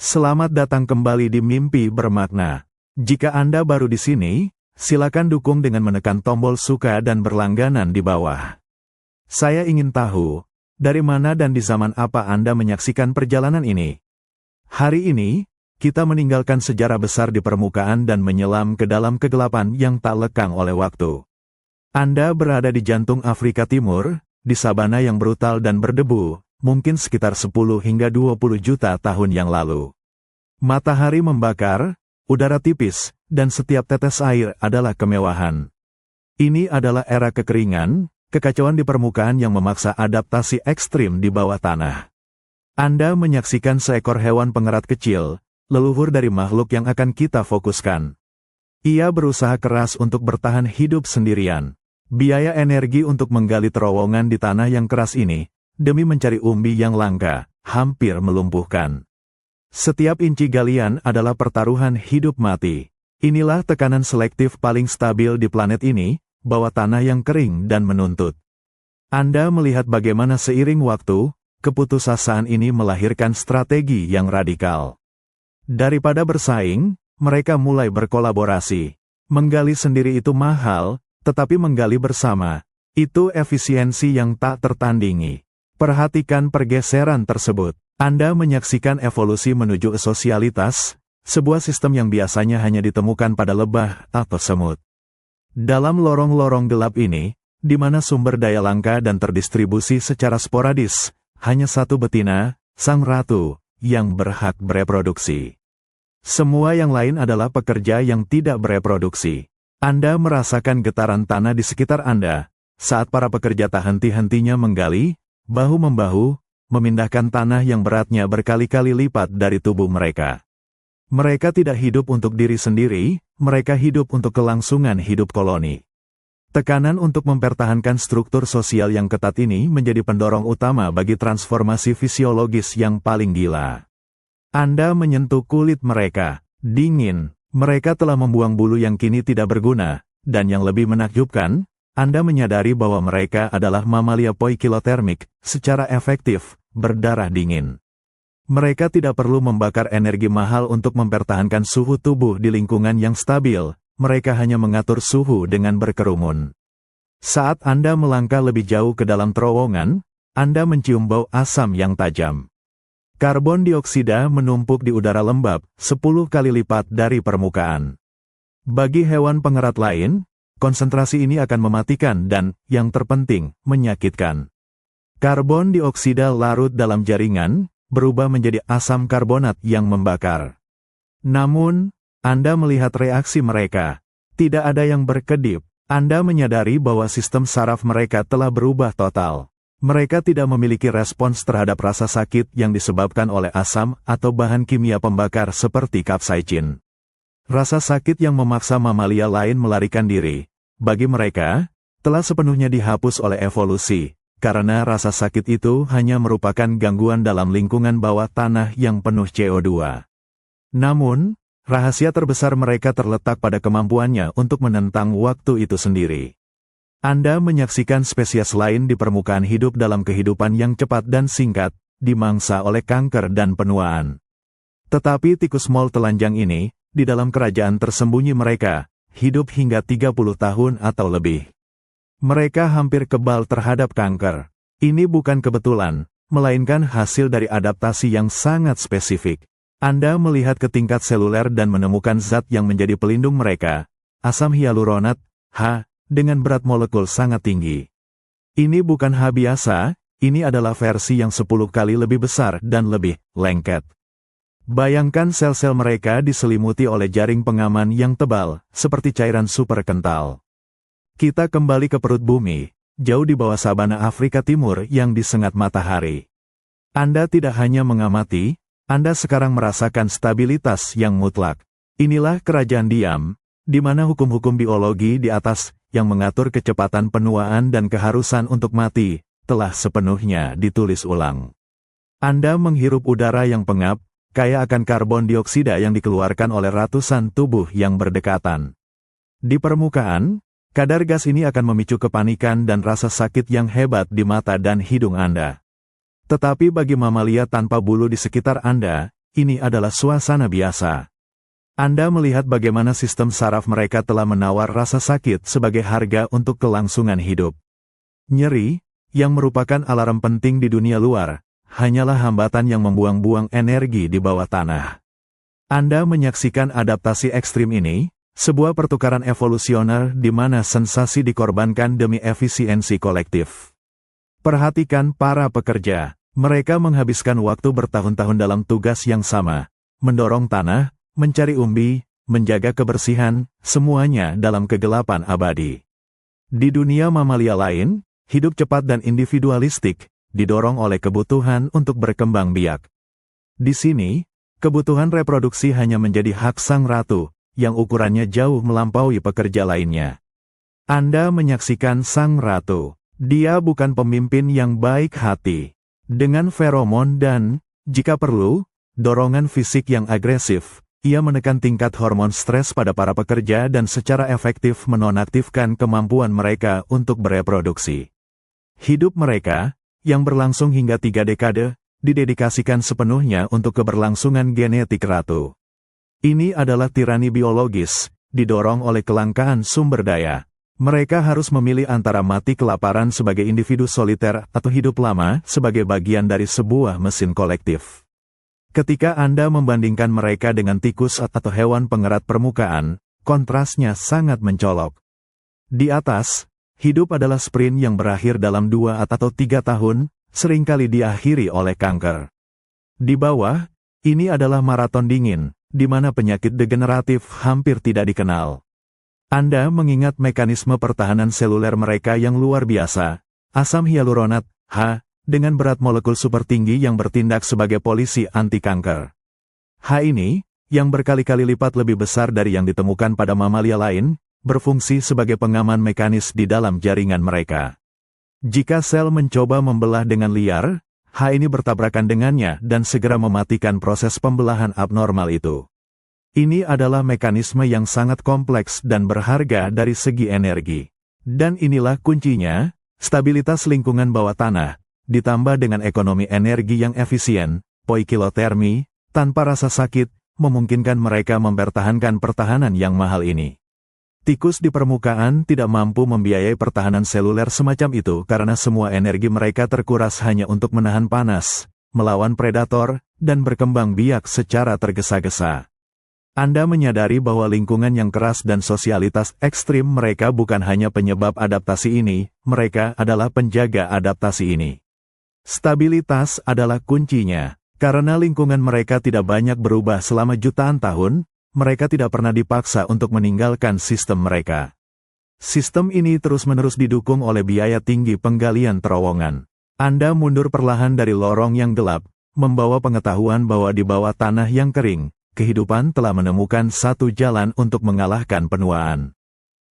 Selamat datang kembali di Mimpi Bermakna. Jika Anda baru di sini, silakan dukung dengan menekan tombol suka dan berlangganan di bawah. Saya ingin tahu, dari mana dan di zaman apa Anda menyaksikan perjalanan ini. Hari ini, kita meninggalkan sejarah besar di permukaan dan menyelam ke dalam kegelapan yang tak lekang oleh waktu. Anda berada di jantung Afrika Timur, di sabana yang brutal dan berdebu, mungkin sekitar 10 hingga 20 juta tahun yang lalu. Matahari membakar, udara tipis, dan setiap tetes air adalah kemewahan. Ini adalah era kekeringan, kekacauan di permukaan yang memaksa adaptasi ekstrim di bawah tanah. Anda menyaksikan seekor hewan pengerat kecil, leluhur dari makhluk yang akan kita fokuskan. Ia berusaha keras untuk bertahan hidup sendirian. Biaya energi untuk menggali terowongan di tanah yang keras ini, demi mencari umbi yang langka, hampir melumpuhkan. Setiap inci galian adalah pertaruhan hidup mati. Inilah tekanan selektif paling stabil di planet ini, bawah tanah yang kering dan menuntut. Anda melihat bagaimana seiring waktu, keputusasaan ini melahirkan strategi yang radikal. Daripada bersaing, mereka mulai berkolaborasi. Menggali sendiri itu mahal, tetapi menggali bersama, itu efisiensi yang tak tertandingi. Perhatikan pergeseran tersebut. Anda menyaksikan evolusi menuju sosialitas, sebuah sistem yang biasanya hanya ditemukan pada lebah atau semut. Dalam lorong-lorong gelap ini, di mana sumber daya langka dan terdistribusi secara sporadis, hanya satu betina, sang ratu, yang berhak bereproduksi. Semua yang lain adalah pekerja yang tidak bereproduksi. Anda merasakan getaran tanah di sekitar Anda, saat para pekerja tak henti-hentinya menggali, bahu-membahu, memindahkan tanah yang beratnya berkali-kali lipat dari tubuh mereka. Mereka tidak hidup untuk diri sendiri, mereka hidup untuk kelangsungan hidup koloni. Tekanan untuk mempertahankan struktur sosial yang ketat ini menjadi pendorong utama bagi transformasi fisiologis yang paling gila. Anda menyentuh kulit mereka, dingin, mereka telah membuang bulu yang kini tidak berguna, dan yang lebih menakjubkan, Anda menyadari bahwa mereka adalah mamalia poikilotermik, secara efektif, berdarah dingin. Mereka tidak perlu membakar energi mahal untuk mempertahankan suhu tubuh di lingkungan yang stabil, mereka hanya mengatur suhu dengan berkerumun. Saat Anda melangkah lebih jauh ke dalam terowongan, Anda mencium bau asam yang tajam. Karbon dioksida menumpuk di udara lembab, 10 kali lipat dari permukaan. Bagi hewan pengerat lain, konsentrasi ini akan mematikan dan, yang terpenting, menyakitkan. Karbon dioksida larut dalam jaringan, berubah menjadi asam karbonat yang membakar. Namun, Anda melihat reaksi mereka. Tidak ada yang berkedip. Anda menyadari bahwa sistem saraf mereka telah berubah total. Mereka tidak memiliki respons terhadap rasa sakit yang disebabkan oleh asam atau bahan kimia pembakar seperti kapsaicin. Rasa sakit yang memaksa mamalia lain melarikan diri, bagi mereka, telah sepenuhnya dihapus oleh evolusi. Karena rasa sakit itu hanya merupakan gangguan dalam lingkungan bawah tanah yang penuh CO2. Namun, rahasia terbesar mereka terletak pada kemampuannya untuk menentang waktu itu sendiri. Anda menyaksikan spesies lain di permukaan hidup dalam kehidupan yang cepat dan singkat, dimangsa oleh kanker dan penuaan. Tetapi tikus mol telanjang ini, di dalam kerajaan tersembunyi mereka, hidup hingga 30 tahun atau lebih. Mereka hampir kebal terhadap kanker. Ini bukan kebetulan, melainkan hasil dari adaptasi yang sangat spesifik. Anda melihat ke tingkat seluler dan menemukan zat yang menjadi pelindung mereka, asam hyaluronat, H, dengan berat molekul sangat tinggi. Ini bukan H biasa, ini adalah versi yang 10 kali lebih besar dan lebih lengket. Bayangkan sel-sel mereka diselimuti oleh jaring pengaman yang tebal, seperti cairan super kental. Kita kembali ke perut bumi, jauh di bawah sabana Afrika Timur yang disengat matahari. Anda tidak hanya mengamati, Anda sekarang merasakan stabilitas yang mutlak. Inilah kerajaan diam, di mana hukum-hukum biologi di atas, yang mengatur kecepatan penuaan dan keharusan untuk mati, telah sepenuhnya ditulis ulang. Anda menghirup udara yang pengap, kaya akan karbon dioksida yang dikeluarkan oleh ratusan tubuh yang berdekatan. Di permukaan, kadar gas ini akan memicu kepanikan dan rasa sakit yang hebat di mata dan hidung Anda. Tetapi bagi mamalia tanpa bulu di sekitar Anda, ini adalah suasana biasa. Anda melihat bagaimana sistem saraf mereka telah menawar rasa sakit sebagai harga untuk kelangsungan hidup. Nyeri, yang merupakan alarm penting di dunia luar, hanyalah hambatan yang membuang-buang energi di bawah tanah. Anda menyaksikan adaptasi ekstrim ini, sebuah pertukaran evolusioner di mana sensasi dikorbankan demi efisiensi kolektif. Perhatikan para pekerja, mereka menghabiskan waktu bertahun-tahun dalam tugas yang sama, mendorong tanah, mencari umbi, menjaga kebersihan, semuanya dalam kegelapan abadi. Di dunia mamalia lain, hidup cepat dan individualistik, didorong oleh kebutuhan untuk berkembang biak. Di sini, kebutuhan reproduksi hanya menjadi hak sang ratu, yang ukurannya jauh melampaui pekerja lainnya. Anda menyaksikan sang ratu. Dia bukan pemimpin yang baik hati. Dengan feromon dan, jika perlu, dorongan fisik yang agresif, ia menekan tingkat hormon stres pada para pekerja dan secara efektif menonaktifkan kemampuan mereka untuk bereproduksi. Hidup mereka, yang berlangsung hingga 3 dekade, didedikasikan sepenuhnya untuk keberlangsungan genetik ratu. Ini adalah tirani biologis, didorong oleh kelangkaan sumber daya. Mereka harus memilih antara mati kelaparan sebagai individu soliter atau hidup lama sebagai bagian dari sebuah mesin kolektif. Ketika Anda membandingkan mereka dengan tikus atau hewan pengerat permukaan, kontrasnya sangat mencolok. Di atas, hidup adalah sprint yang berakhir dalam 2 atau 3 tahun, seringkali diakhiri oleh kanker. Di bawah, ini adalah maraton dingin, di mana penyakit degeneratif hampir tidak dikenal. Anda mengingat mekanisme pertahanan seluler mereka yang luar biasa, asam hyaluronat, H, dengan berat molekul super tinggi yang bertindak sebagai polisi anti-kanker. H ini, yang berkali-kali lipat lebih besar dari yang ditemukan pada mamalia lain, berfungsi sebagai pengaman mekanis di dalam jaringan mereka. Jika sel mencoba membelah dengan liar, H ini bertabrakan dengannya dan segera mematikan proses pembelahan abnormal itu. Ini adalah mekanisme yang sangat kompleks dan berharga dari segi energi. Dan inilah kuncinya, stabilitas lingkungan bawah tanah, ditambah dengan ekonomi energi yang efisien, poikilotermi, tanpa rasa sakit, memungkinkan mereka mempertahankan pertahanan yang mahal ini. Tikus di permukaan tidak mampu membiayai pertahanan seluler semacam itu karena semua energi mereka terkuras hanya untuk menahan panas, melawan predator, dan berkembang biak secara tergesa-gesa. Anda menyadari bahwa lingkungan yang keras dan sosialitas ekstrim mereka bukan hanya penyebab adaptasi ini, mereka adalah penjaga adaptasi ini. Stabilitas adalah kuncinya. Karena lingkungan mereka tidak banyak berubah selama jutaan tahun, mereka tidak pernah dipaksa untuk meninggalkan sistem mereka. Sistem ini terus-menerus didukung oleh biaya tinggi penggalian terowongan. Anda mundur perlahan dari lorong yang gelap, membawa pengetahuan bahwa di bawah tanah yang kering, kehidupan telah menemukan satu jalan untuk mengalahkan penuaan.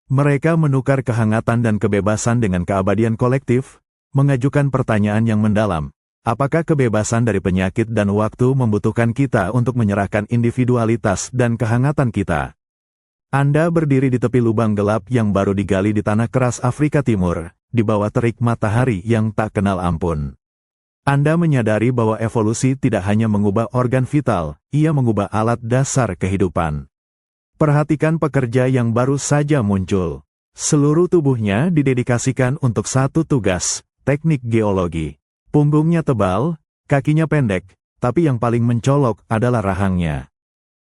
Mereka menukar kehangatan dan kebebasan dengan keabadian kolektif, mengajukan pertanyaan yang mendalam. Apakah kebebasan dari penyakit dan waktu membutuhkan kita untuk menyerahkan individualitas dan kehangatan kita? Anda berdiri di tepi lubang gelap yang baru digali di tanah keras Afrika Timur, di bawah terik matahari yang tak kenal ampun. Anda menyadari bahwa evolusi tidak hanya mengubah organ vital, ia mengubah alat dasar kehidupan. Perhatikan pekerja yang baru saja muncul. Seluruh tubuhnya didedikasikan untuk satu tugas, teknik geologi. Punggungnya tebal, kakinya pendek, tapi yang paling mencolok adalah rahangnya.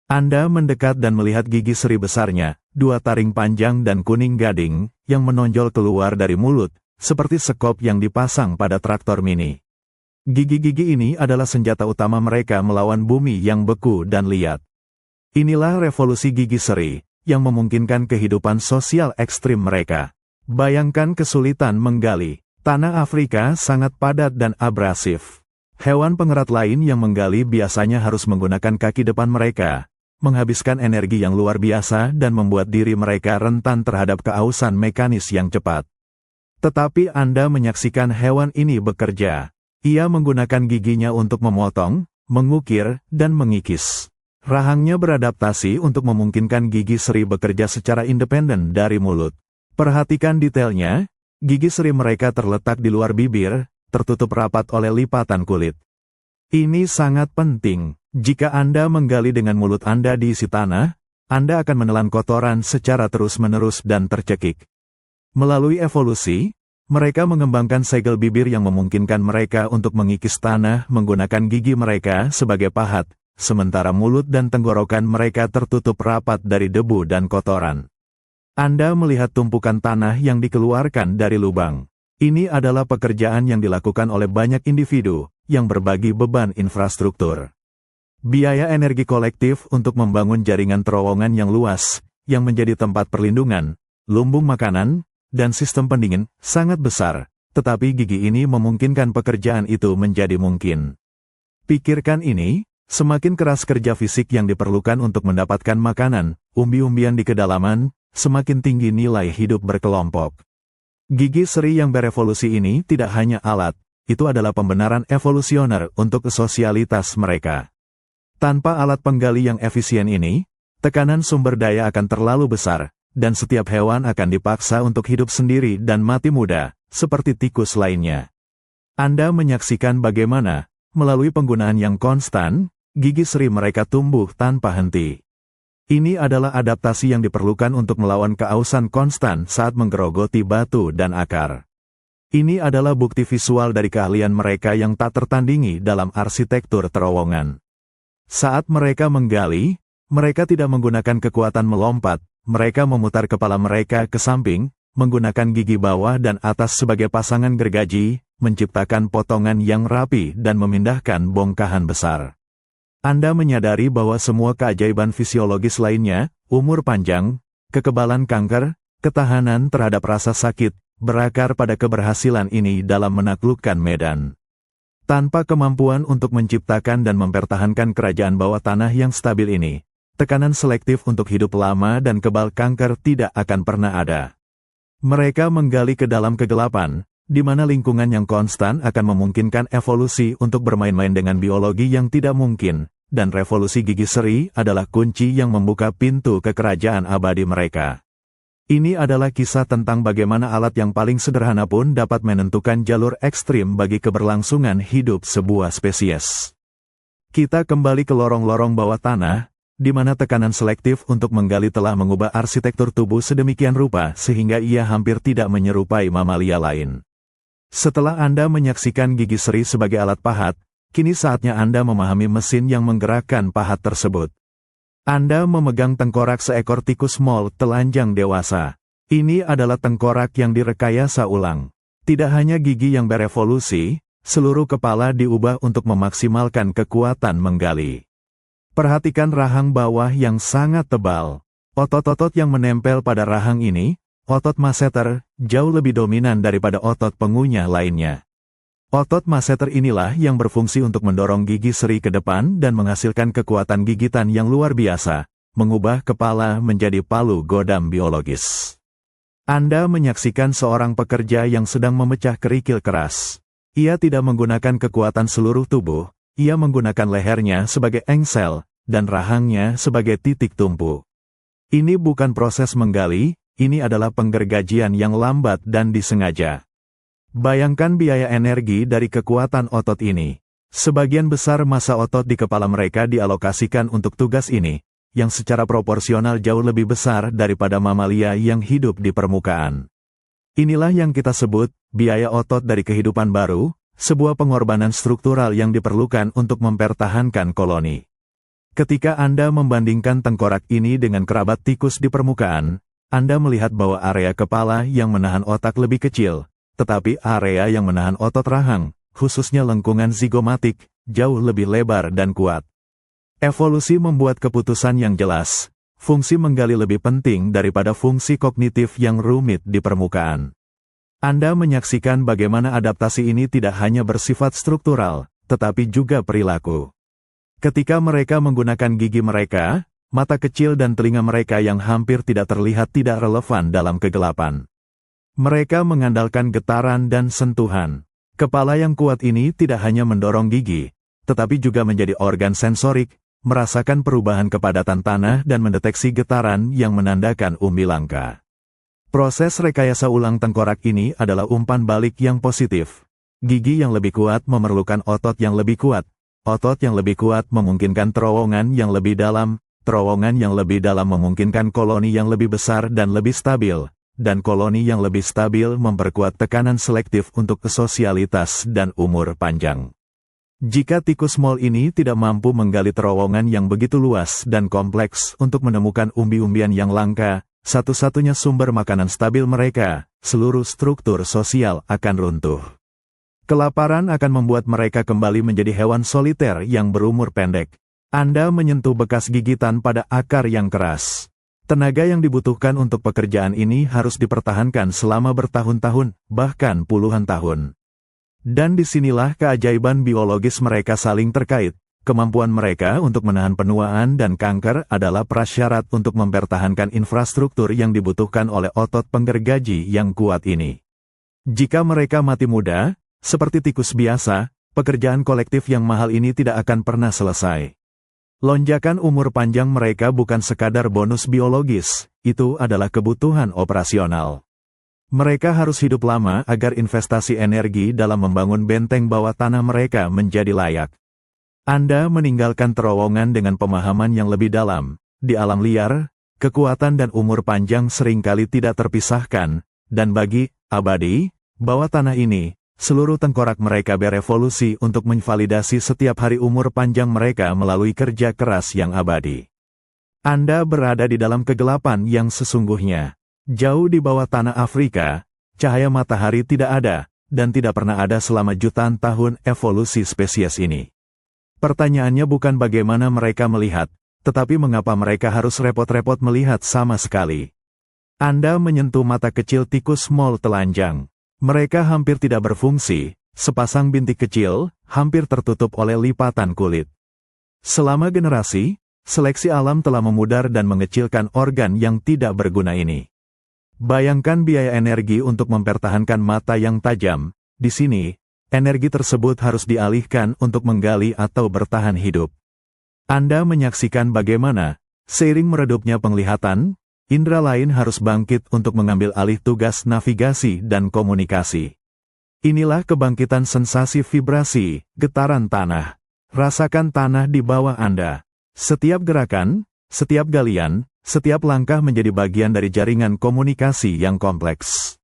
Anda mendekat dan melihat gigi seri besarnya, 2 taring panjang dan kuning gading, yang menonjol keluar dari mulut, seperti sekop yang dipasang pada traktor mini. Gigi-gigi ini adalah senjata utama mereka melawan bumi yang beku dan liat. Inilah revolusi gigi seri, yang memungkinkan kehidupan sosial ekstrim mereka. Bayangkan kesulitan menggali. Tanah Afrika sangat padat dan abrasif. Hewan pengerat lain yang menggali biasanya harus menggunakan kaki depan mereka, menghabiskan energi yang luar biasa dan membuat diri mereka rentan terhadap keausan mekanis yang cepat. Tetapi Anda menyaksikan hewan ini bekerja. Ia menggunakan giginya untuk memotong, mengukir, dan mengikis. Rahangnya beradaptasi untuk memungkinkan gigi seri bekerja secara independen dari mulut. Perhatikan detailnya. Gigi seri mereka terletak di luar bibir, tertutup rapat oleh lipatan kulit. Ini sangat penting. Jika Anda menggali dengan mulut Anda diisi tanah, Anda akan menelan kotoran secara terus-menerus dan tercekik. Melalui evolusi, mereka mengembangkan segel bibir yang memungkinkan mereka untuk mengikis tanah menggunakan gigi mereka sebagai pahat, sementara mulut dan tenggorokan mereka tertutup rapat dari debu dan kotoran. Anda melihat tumpukan tanah yang dikeluarkan dari lubang. Ini adalah pekerjaan yang dilakukan oleh banyak individu yang berbagi beban infrastruktur. Biaya energi kolektif untuk membangun jaringan terowongan yang luas, yang menjadi tempat perlindungan, lumbung makanan, dan sistem pendingin, sangat besar, tetapi gigi ini memungkinkan pekerjaan itu menjadi mungkin. Pikirkan ini, semakin keras kerja fisik yang diperlukan untuk mendapatkan makanan, umbi-umbian di kedalaman, semakin tinggi nilai hidup berkelompok. Gigi seri yang berevolusi ini tidak hanya alat, itu adalah pembenaran evolusioner untuk sosialitas mereka. Tanpa alat penggali yang efisien ini, tekanan sumber daya akan terlalu besar, dan setiap hewan akan dipaksa untuk hidup sendiri dan mati muda, seperti tikus lainnya. Anda menyaksikan bagaimana, melalui penggunaan yang konstan, gigi seri mereka tumbuh tanpa henti. Ini adalah adaptasi yang diperlukan untuk melawan keausan konstan saat menggerogoti batu dan akar. Ini adalah bukti visual dari keahlian mereka yang tak tertandingi dalam arsitektur terowongan. Saat mereka menggali, mereka tidak menggunakan kekuatan melompat, mereka memutar kepala mereka ke samping, menggunakan gigi bawah dan atas sebagai pasangan gergaji, menciptakan potongan yang rapi dan memindahkan bongkahan besar. Anda menyadari bahwa semua keajaiban fisiologis lainnya, umur panjang, kekebalan kanker, ketahanan terhadap rasa sakit, berakar pada keberhasilan ini dalam menaklukkan medan. Tanpa kemampuan untuk menciptakan dan mempertahankan kerajaan bawah tanah yang stabil ini, tekanan selektif untuk hidup lama dan kebal kanker tidak akan pernah ada. Mereka menggali ke dalam kegelapan, di mana lingkungan yang konstan akan memungkinkan evolusi untuk bermain-main dengan biologi yang tidak mungkin, dan revolusi gigi seri adalah kunci yang membuka pintu ke kerajaan abadi mereka. Ini adalah kisah tentang bagaimana alat yang paling sederhana pun dapat menentukan jalur ekstrim bagi keberlangsungan hidup sebuah spesies. Kita kembali ke lorong-lorong bawah tanah, di mana tekanan selektif untuk menggali telah mengubah arsitektur tubuh sedemikian rupa sehingga ia hampir tidak menyerupai mamalia lain. Setelah Anda menyaksikan gigi seri sebagai alat pahat, kini saatnya Anda memahami mesin yang menggerakkan pahat tersebut. Anda memegang tengkorak seekor tikus mole telanjang dewasa. Ini adalah tengkorak yang direkayasa ulang. Tidak hanya gigi yang berevolusi, seluruh kepala diubah untuk memaksimalkan kekuatan menggali. Perhatikan rahang bawah yang sangat tebal. Otot-otot yang menempel pada rahang ini, otot masseter, jauh lebih dominan daripada otot pengunyah lainnya. Otot masseter inilah yang berfungsi untuk mendorong gigi seri ke depan dan menghasilkan kekuatan gigitan yang luar biasa, mengubah kepala menjadi palu godam biologis. Anda menyaksikan seorang pekerja yang sedang memecah kerikil keras. Ia tidak menggunakan kekuatan seluruh tubuh, ia menggunakan lehernya sebagai engsel, dan rahangnya sebagai titik tumpu. Ini bukan proses menggali, ini adalah penggergajian yang lambat dan disengaja. Bayangkan biaya energi dari kekuatan otot ini. Sebagian besar massa otot di kepala mereka dialokasikan untuk tugas ini, yang secara proporsional jauh lebih besar daripada mamalia yang hidup di permukaan. Inilah yang kita sebut, biaya otot dari kehidupan baru, sebuah pengorbanan struktural yang diperlukan untuk mempertahankan koloni. Ketika Anda membandingkan tengkorak ini dengan kerabat tikus di permukaan, Anda melihat bahwa area kepala yang menahan otak lebih kecil, tetapi area yang menahan otot rahang, khususnya lengkungan zigomatik, jauh lebih lebar dan kuat. Evolusi membuat keputusan yang jelas, fungsi menggali lebih penting daripada fungsi kognitif yang rumit di permukaan. Anda menyaksikan bagaimana adaptasi ini tidak hanya bersifat struktural, tetapi juga perilaku. Ketika mereka menggunakan gigi mereka, mata kecil dan telinga mereka yang hampir tidak terlihat tidak relevan dalam kegelapan. Mereka mengandalkan getaran dan sentuhan. Kepala yang kuat ini tidak hanya mendorong gigi, tetapi juga menjadi organ sensorik, merasakan perubahan kepadatan tanah dan mendeteksi getaran yang menandakan umbi langka. Proses rekayasa ulang tengkorak ini adalah umpan balik yang positif. Gigi yang lebih kuat memerlukan otot yang lebih kuat, Otot yang lebih kuat memungkinkan terowongan yang lebih dalam, terowongan yang lebih dalam memungkinkan koloni yang lebih besar dan lebih stabil, dan koloni yang lebih stabil memperkuat tekanan selektif untuk sosialitas dan umur panjang. Jika tikus mole ini tidak mampu menggali terowongan yang begitu luas dan kompleks untuk menemukan umbi-umbian yang langka, satu-satunya sumber makanan stabil mereka, seluruh struktur sosial akan runtuh. Kelaparan akan membuat mereka kembali menjadi hewan soliter yang berumur pendek. Anda menyentuh bekas gigitan pada akar yang keras. Tenaga yang dibutuhkan untuk pekerjaan ini harus dipertahankan selama bertahun-tahun, bahkan puluhan tahun. Dan disinilah keajaiban biologis mereka saling terkait. Kemampuan mereka untuk menahan penuaan dan kanker adalah prasyarat untuk mempertahankan infrastruktur yang dibutuhkan oleh otot penggergaji yang kuat ini. Jika mereka mati muda, seperti tikus biasa, pekerjaan kolektif yang mahal ini tidak akan pernah selesai. Lonjakan umur panjang mereka bukan sekadar bonus biologis, itu adalah kebutuhan operasional. Mereka harus hidup lama agar investasi energi dalam membangun benteng bawah tanah mereka menjadi layak. Anda meninggalkan terowongan dengan pemahaman yang lebih dalam. Di alam liar, kekuatan dan umur panjang seringkali tidak terpisahkan, dan bagi abadi bawah tanah ini, seluruh tengkorak mereka berevolusi untuk menvalidasi setiap hari umur panjang mereka melalui kerja keras yang abadi. Anda berada di dalam kegelapan yang sesungguhnya. Jauh di bawah tanah Afrika, cahaya matahari tidak ada, dan tidak pernah ada selama jutaan tahun evolusi spesies ini. Pertanyaannya bukan bagaimana mereka melihat, tetapi mengapa mereka harus repot-repot melihat sama sekali. Anda menyentuh mata kecil tikus mole telanjang. Mereka hampir tidak berfungsi, sepasang bintik kecil, hampir tertutup oleh lipatan kulit. Selama generasi, seleksi alam telah memudar dan mengecilkan organ yang tidak berguna ini. Bayangkan biaya energi untuk mempertahankan mata yang tajam. Di sini, energi tersebut harus dialihkan untuk menggali atau bertahan hidup. Anda menyaksikan bagaimana, seiring meredupnya penglihatan, indera lain harus bangkit untuk mengambil alih tugas navigasi dan komunikasi. Inilah kebangkitan sensasi vibrasi, getaran tanah. Rasakan tanah di bawah Anda. Setiap gerakan, setiap galian, setiap langkah menjadi bagian dari jaringan komunikasi yang kompleks.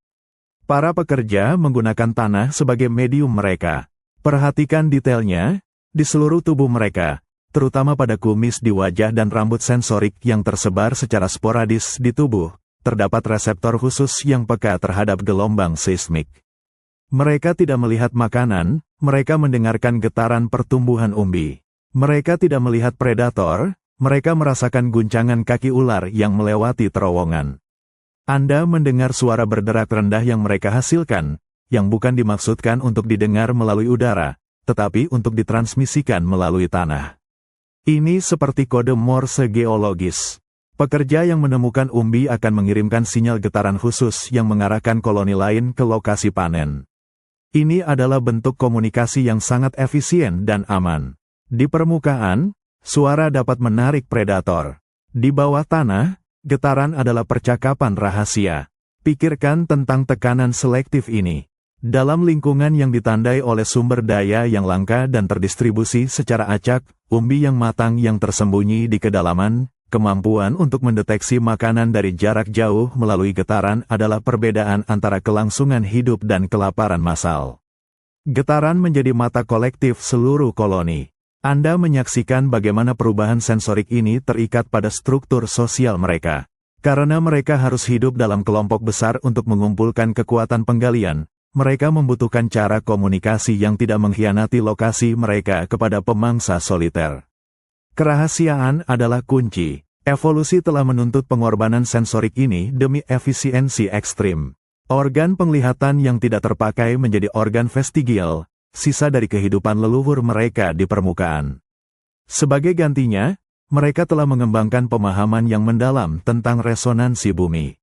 Para pekerja menggunakan tanah sebagai medium mereka. Perhatikan detailnya, di seluruh tubuh mereka, terutama pada kumis di wajah dan rambut sensorik yang tersebar secara sporadis di tubuh, terdapat reseptor khusus yang peka terhadap gelombang seismik. Mereka tidak melihat makanan, mereka mendengarkan getaran pertumbuhan umbi. Mereka tidak melihat predator, mereka merasakan guncangan kaki ular yang melewati terowongan. Anda mendengar suara berderak rendah yang mereka hasilkan, yang bukan dimaksudkan untuk didengar melalui udara, tetapi untuk ditransmisikan melalui tanah. Ini seperti kode Morse geologis. Pekerja yang menemukan umbi akan mengirimkan sinyal getaran khusus yang mengarahkan koloni lain ke lokasi panen. Ini adalah bentuk komunikasi yang sangat efisien dan aman. Di permukaan, suara dapat menarik predator. Di bawah tanah, getaran adalah percakapan rahasia. Pikirkan tentang tekanan selektif ini. Dalam lingkungan yang ditandai oleh sumber daya yang langka dan terdistribusi secara acak, umbi yang matang yang tersembunyi di kedalaman, kemampuan untuk mendeteksi makanan dari jarak jauh melalui getaran adalah perbedaan antara kelangsungan hidup dan kelaparan massal. Getaran menjadi mata kolektif seluruh koloni. Anda menyaksikan bagaimana perubahan sensorik ini terikat pada struktur sosial mereka. Karena mereka harus hidup dalam kelompok besar untuk mengumpulkan kekuatan penggalian, mereka membutuhkan cara komunikasi yang tidak mengkhianati lokasi mereka kepada pemangsa soliter. Kerahasiaan adalah kunci. Evolusi telah menuntut pengorbanan sensorik ini demi efisiensi ekstrim. Organ penglihatan yang tidak terpakai menjadi organ vestigial, sisa dari kehidupan leluhur mereka di permukaan. Sebagai gantinya, mereka telah mengembangkan pemahaman yang mendalam tentang resonansi bumi.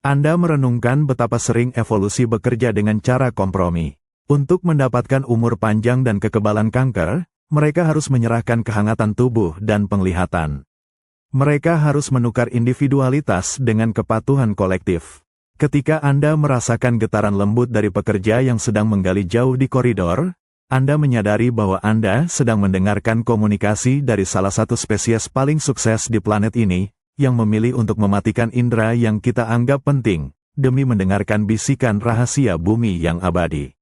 Anda merenungkan betapa sering evolusi bekerja dengan cara kompromi. Untuk mendapatkan umur panjang dan kekebalan kanker, mereka harus menyerahkan kehangatan tubuh dan penglihatan. Mereka harus menukar individualitas dengan kepatuhan kolektif. Ketika Anda merasakan getaran lembut dari pekerja yang sedang menggali jauh di koridor, Anda menyadari bahwa Anda sedang mendengarkan komunikasi dari salah satu spesies paling sukses di planet ini, yang memilih untuk mematikan indera yang kita anggap penting, demi mendengarkan bisikan rahasia bumi yang abadi.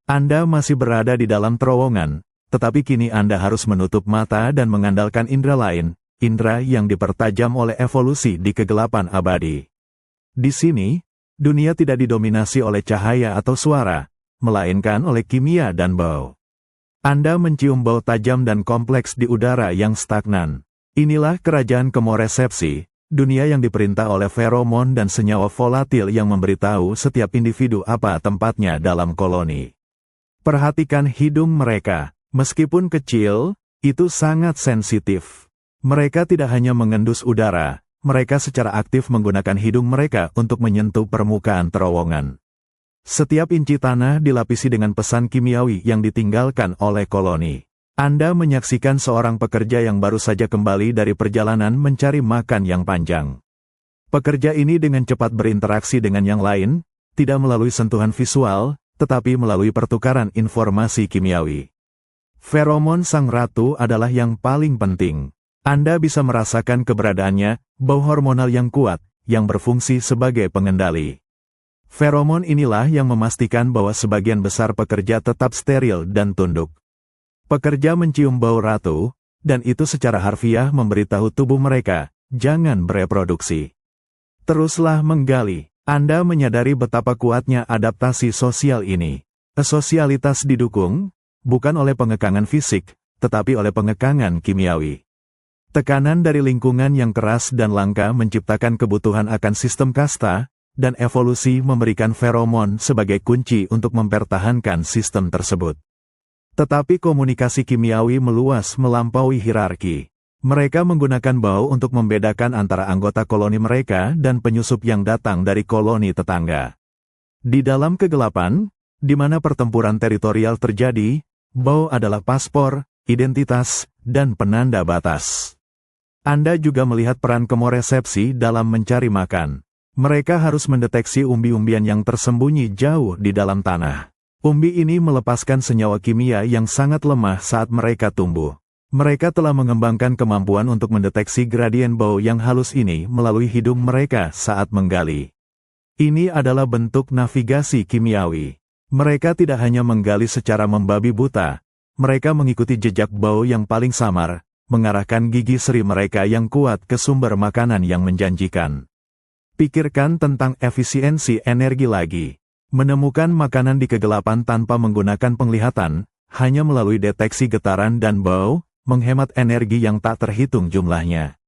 Anda masih berada di dalam terowongan, tetapi kini Anda harus menutup mata dan mengandalkan indera lain, indera yang dipertajam oleh evolusi di kegelapan abadi. Di sini, dunia tidak didominasi oleh cahaya atau suara, melainkan oleh kimia dan bau. Anda mencium bau tajam dan kompleks di udara yang stagnan. Inilah kerajaan kemoresepsi, dunia yang diperintah oleh feromon dan senyawa volatil yang memberitahu setiap individu apa tempatnya dalam koloni. Perhatikan hidung mereka, meskipun kecil, itu sangat sensitif. Mereka tidak hanya mengendus udara, mereka secara aktif menggunakan hidung mereka untuk menyentuh permukaan terowongan. Setiap inci tanah dilapisi dengan pesan kimiawi yang ditinggalkan oleh koloni. Anda menyaksikan seorang pekerja yang baru saja kembali dari perjalanan mencari makan yang panjang. Pekerja ini dengan cepat berinteraksi dengan yang lain, tidak melalui sentuhan visual, tetapi melalui pertukaran informasi kimiawi. Feromon sang ratu adalah yang paling penting. Anda bisa merasakan keberadaannya, bau hormonal yang kuat, yang berfungsi sebagai pengendali. Feromon inilah yang memastikan bahwa sebagian besar pekerja tetap steril dan tunduk. Pekerja mencium bau ratu, dan itu secara harfiah memberitahu tubuh mereka, jangan bereproduksi. Teruslah menggali. Anda menyadari betapa kuatnya adaptasi sosial ini. Sosialitas didukung, bukan oleh pengekangan fisik, tetapi oleh pengekangan kimiawi. Tekanan dari lingkungan yang keras dan langka menciptakan kebutuhan akan sistem kasta, dan evolusi memberikan feromon sebagai kunci untuk mempertahankan sistem tersebut. Tetapi komunikasi kimiawi meluas melampaui hierarki. Mereka menggunakan bau untuk membedakan antara anggota koloni mereka dan penyusup yang datang dari koloni tetangga. Di dalam kegelapan, di mana pertempuran teritorial terjadi, bau adalah paspor, identitas, dan penanda batas. Anda juga melihat peran kemoresepsi dalam mencari makan. Mereka harus mendeteksi umbi-umbian yang tersembunyi jauh di dalam tanah. Umbi ini melepaskan senyawa kimia yang sangat lemah saat mereka tumbuh. Mereka telah mengembangkan kemampuan untuk mendeteksi gradien bau yang halus ini melalui hidung mereka saat menggali. Ini adalah bentuk navigasi kimiawi. Mereka tidak hanya menggali secara membabi buta, mereka mengikuti jejak bau yang paling samar, mengarahkan gigi seri mereka yang kuat ke sumber makanan yang menjanjikan. Pikirkan tentang efisiensi energi lagi. Menemukan makanan di kegelapan tanpa menggunakan penglihatan, hanya melalui deteksi getaran dan bau, menghemat energi yang tak terhitung jumlahnya.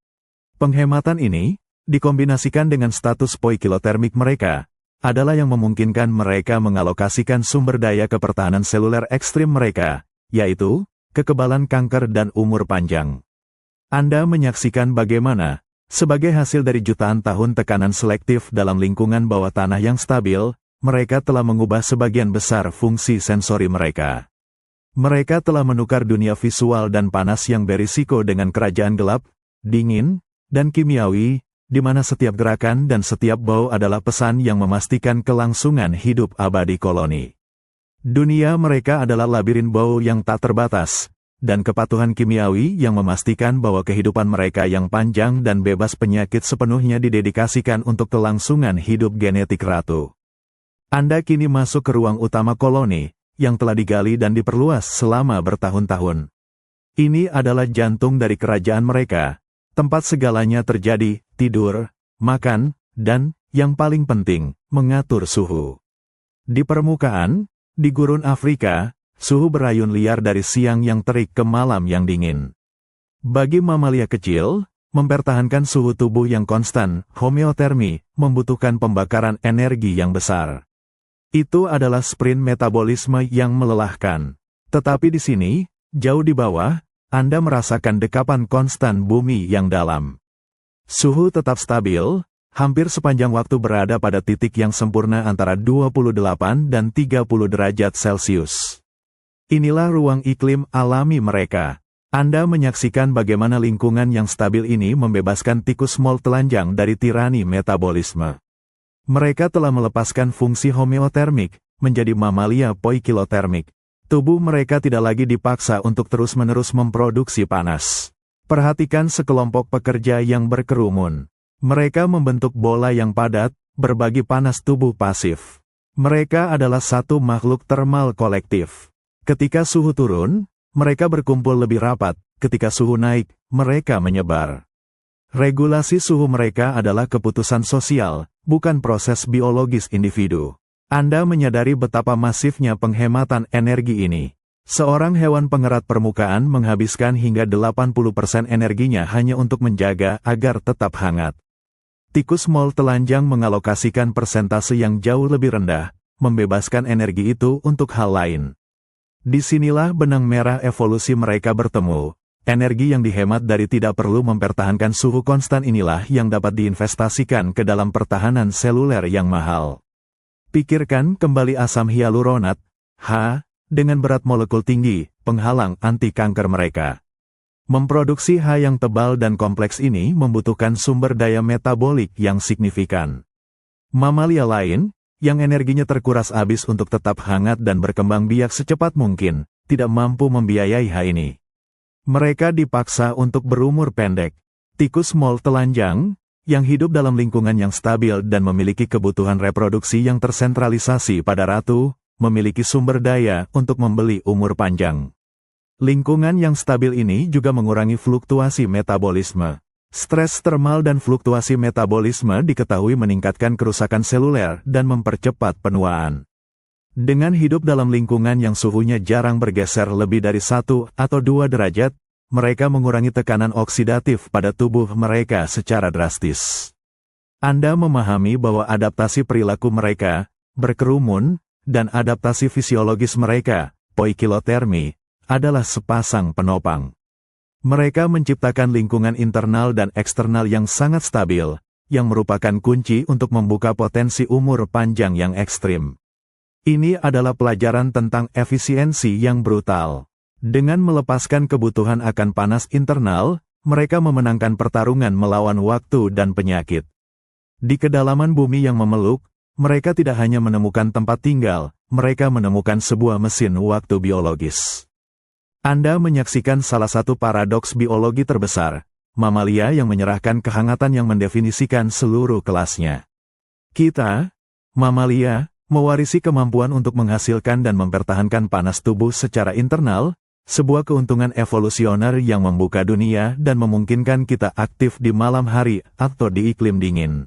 Penghematan ini, dikombinasikan dengan status poikilotermik mereka, adalah yang memungkinkan mereka mengalokasikan sumber daya ke pertahanan seluler ekstrim mereka, yaitu, kekebalan kanker dan umur panjang. Anda menyaksikan bagaimana, sebagai hasil dari jutaan tahun tekanan selektif dalam lingkungan bawah tanah yang stabil, mereka telah mengubah sebagian besar fungsi sensori mereka. Mereka telah menukar dunia visual dan panas yang berisiko dengan kerajaan gelap, dingin, dan kimiawi, di mana setiap gerakan dan setiap bau adalah pesan yang memastikan kelangsungan hidup abadi koloni. Dunia mereka adalah labirin bau yang tak terbatas, dan kepatuhan kimiawi yang memastikan bahwa kehidupan mereka yang panjang dan bebas penyakit sepenuhnya didedikasikan untuk kelangsungan hidup genetik ratu. Anda kini masuk ke ruang utama koloni, yang telah digali dan diperluas selama bertahun-tahun. Ini adalah jantung dari kerajaan mereka, tempat segalanya terjadi, tidur, makan, dan, yang paling penting, mengatur suhu. Di permukaan, di gurun Afrika, suhu berayun liar dari siang yang terik ke malam yang dingin. Bagi mamalia kecil, mempertahankan suhu tubuh yang konstan, homeotermi, membutuhkan pembakaran energi yang besar. Itu adalah sprint metabolisme yang melelahkan. Tetapi di sini, jauh di bawah, Anda merasakan dekapan konstan bumi yang dalam. Suhu tetap stabil, hampir sepanjang waktu berada pada titik yang sempurna antara 28 dan 30 derajat Celcius. Inilah ruang iklim alami mereka. Anda menyaksikan bagaimana lingkungan yang stabil ini membebaskan tikus mol telanjang dari tirani metabolisme. Mereka telah melepaskan fungsi homeotermik, menjadi mamalia poikilotermik, Tubuh mereka tidak lagi dipaksa untuk terus-menerus memproduksi panas. Perhatikan sekelompok pekerja yang berkerumun. Mereka membentuk bola yang padat, berbagi panas tubuh pasif. Mereka adalah satu makhluk termal kolektif. Ketika suhu turun, mereka berkumpul lebih rapat. Ketika suhu naik, mereka menyebar. Regulasi suhu mereka adalah keputusan sosial, bukan proses biologis individu. Anda menyadari betapa masifnya penghematan energi ini. Seorang hewan pengerat permukaan menghabiskan hingga 80% energinya hanya untuk menjaga agar tetap hangat. Tikus mol telanjang mengalokasikan persentase yang jauh lebih rendah, membebaskan energi itu untuk hal lain. Disinilah benang merah evolusi mereka bertemu. Energi yang dihemat dari tidak perlu mempertahankan suhu konstan inilah yang dapat diinvestasikan ke dalam pertahanan seluler yang mahal. Pikirkan kembali asam hyaluronat, H, dengan berat molekul tinggi, penghalang anti kanker mereka. Memproduksi H yang tebal dan kompleks ini membutuhkan sumber daya metabolik yang signifikan. Mamalia lain, yang energinya terkuras habis untuk tetap hangat dan berkembang biak secepat mungkin, tidak mampu membiayai H ini. Mereka dipaksa untuk berumur pendek. Tikus mol telanjang, yang hidup dalam lingkungan yang stabil dan memiliki kebutuhan reproduksi yang tersentralisasi pada ratu, memiliki sumber daya untuk membeli umur panjang. Lingkungan yang stabil ini juga mengurangi fluktuasi metabolisme. Stres termal dan fluktuasi metabolisme diketahui meningkatkan kerusakan seluler dan mempercepat penuaan. Dengan hidup dalam lingkungan yang suhunya jarang bergeser lebih dari 1 atau 2 derajat, mereka mengurangi tekanan oksidatif pada tubuh mereka secara drastis. Anda memahami bahwa adaptasi perilaku mereka, berkerumun, dan adaptasi fisiologis mereka, poikilotermi, adalah sepasang penopang. Mereka menciptakan lingkungan internal dan eksternal yang sangat stabil, yang merupakan kunci untuk membuka potensi umur panjang yang ekstrim. Ini adalah pelajaran tentang efisiensi yang brutal. Dengan melepaskan kebutuhan akan panas internal, mereka memenangkan pertarungan melawan waktu dan penyakit. Di kedalaman bumi yang memeluk, mereka tidak hanya menemukan tempat tinggal, mereka menemukan sebuah mesin waktu biologis. Anda menyaksikan salah satu paradoks biologi terbesar, mamalia yang menyerahkan kehangatan yang mendefinisikan seluruh kelasnya. Kita, mamalia, mewarisi kemampuan untuk menghasilkan dan mempertahankan panas tubuh secara internal, sebuah keuntungan evolusioner yang membuka dunia dan memungkinkan kita aktif di malam hari atau di iklim dingin.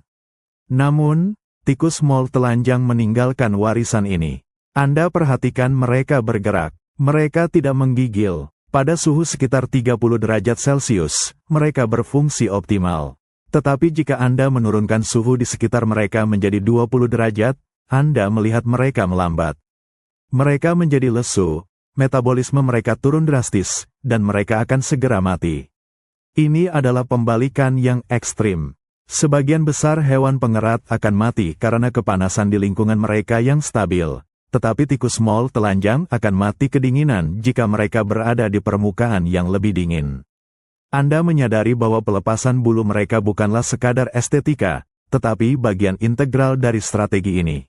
Namun, tikus mol telanjang meninggalkan warisan ini. Anda perhatikan mereka bergerak. Mereka tidak menggigil. Pada suhu sekitar 30 derajat Celcius, mereka berfungsi optimal. Tetapi jika Anda menurunkan suhu di sekitar mereka menjadi 20 derajat, Anda melihat mereka melambat. Mereka menjadi lesu, metabolisme mereka turun drastis, dan mereka akan segera mati. Ini adalah pembalikan yang ekstrim. Sebagian besar hewan pengerat akan mati karena kepanasan di lingkungan mereka yang stabil, tetapi tikus mol telanjang akan mati kedinginan jika mereka berada di permukaan yang lebih dingin. Anda menyadari bahwa pelepasan bulu mereka bukanlah sekadar estetika, tetapi bagian integral dari strategi ini.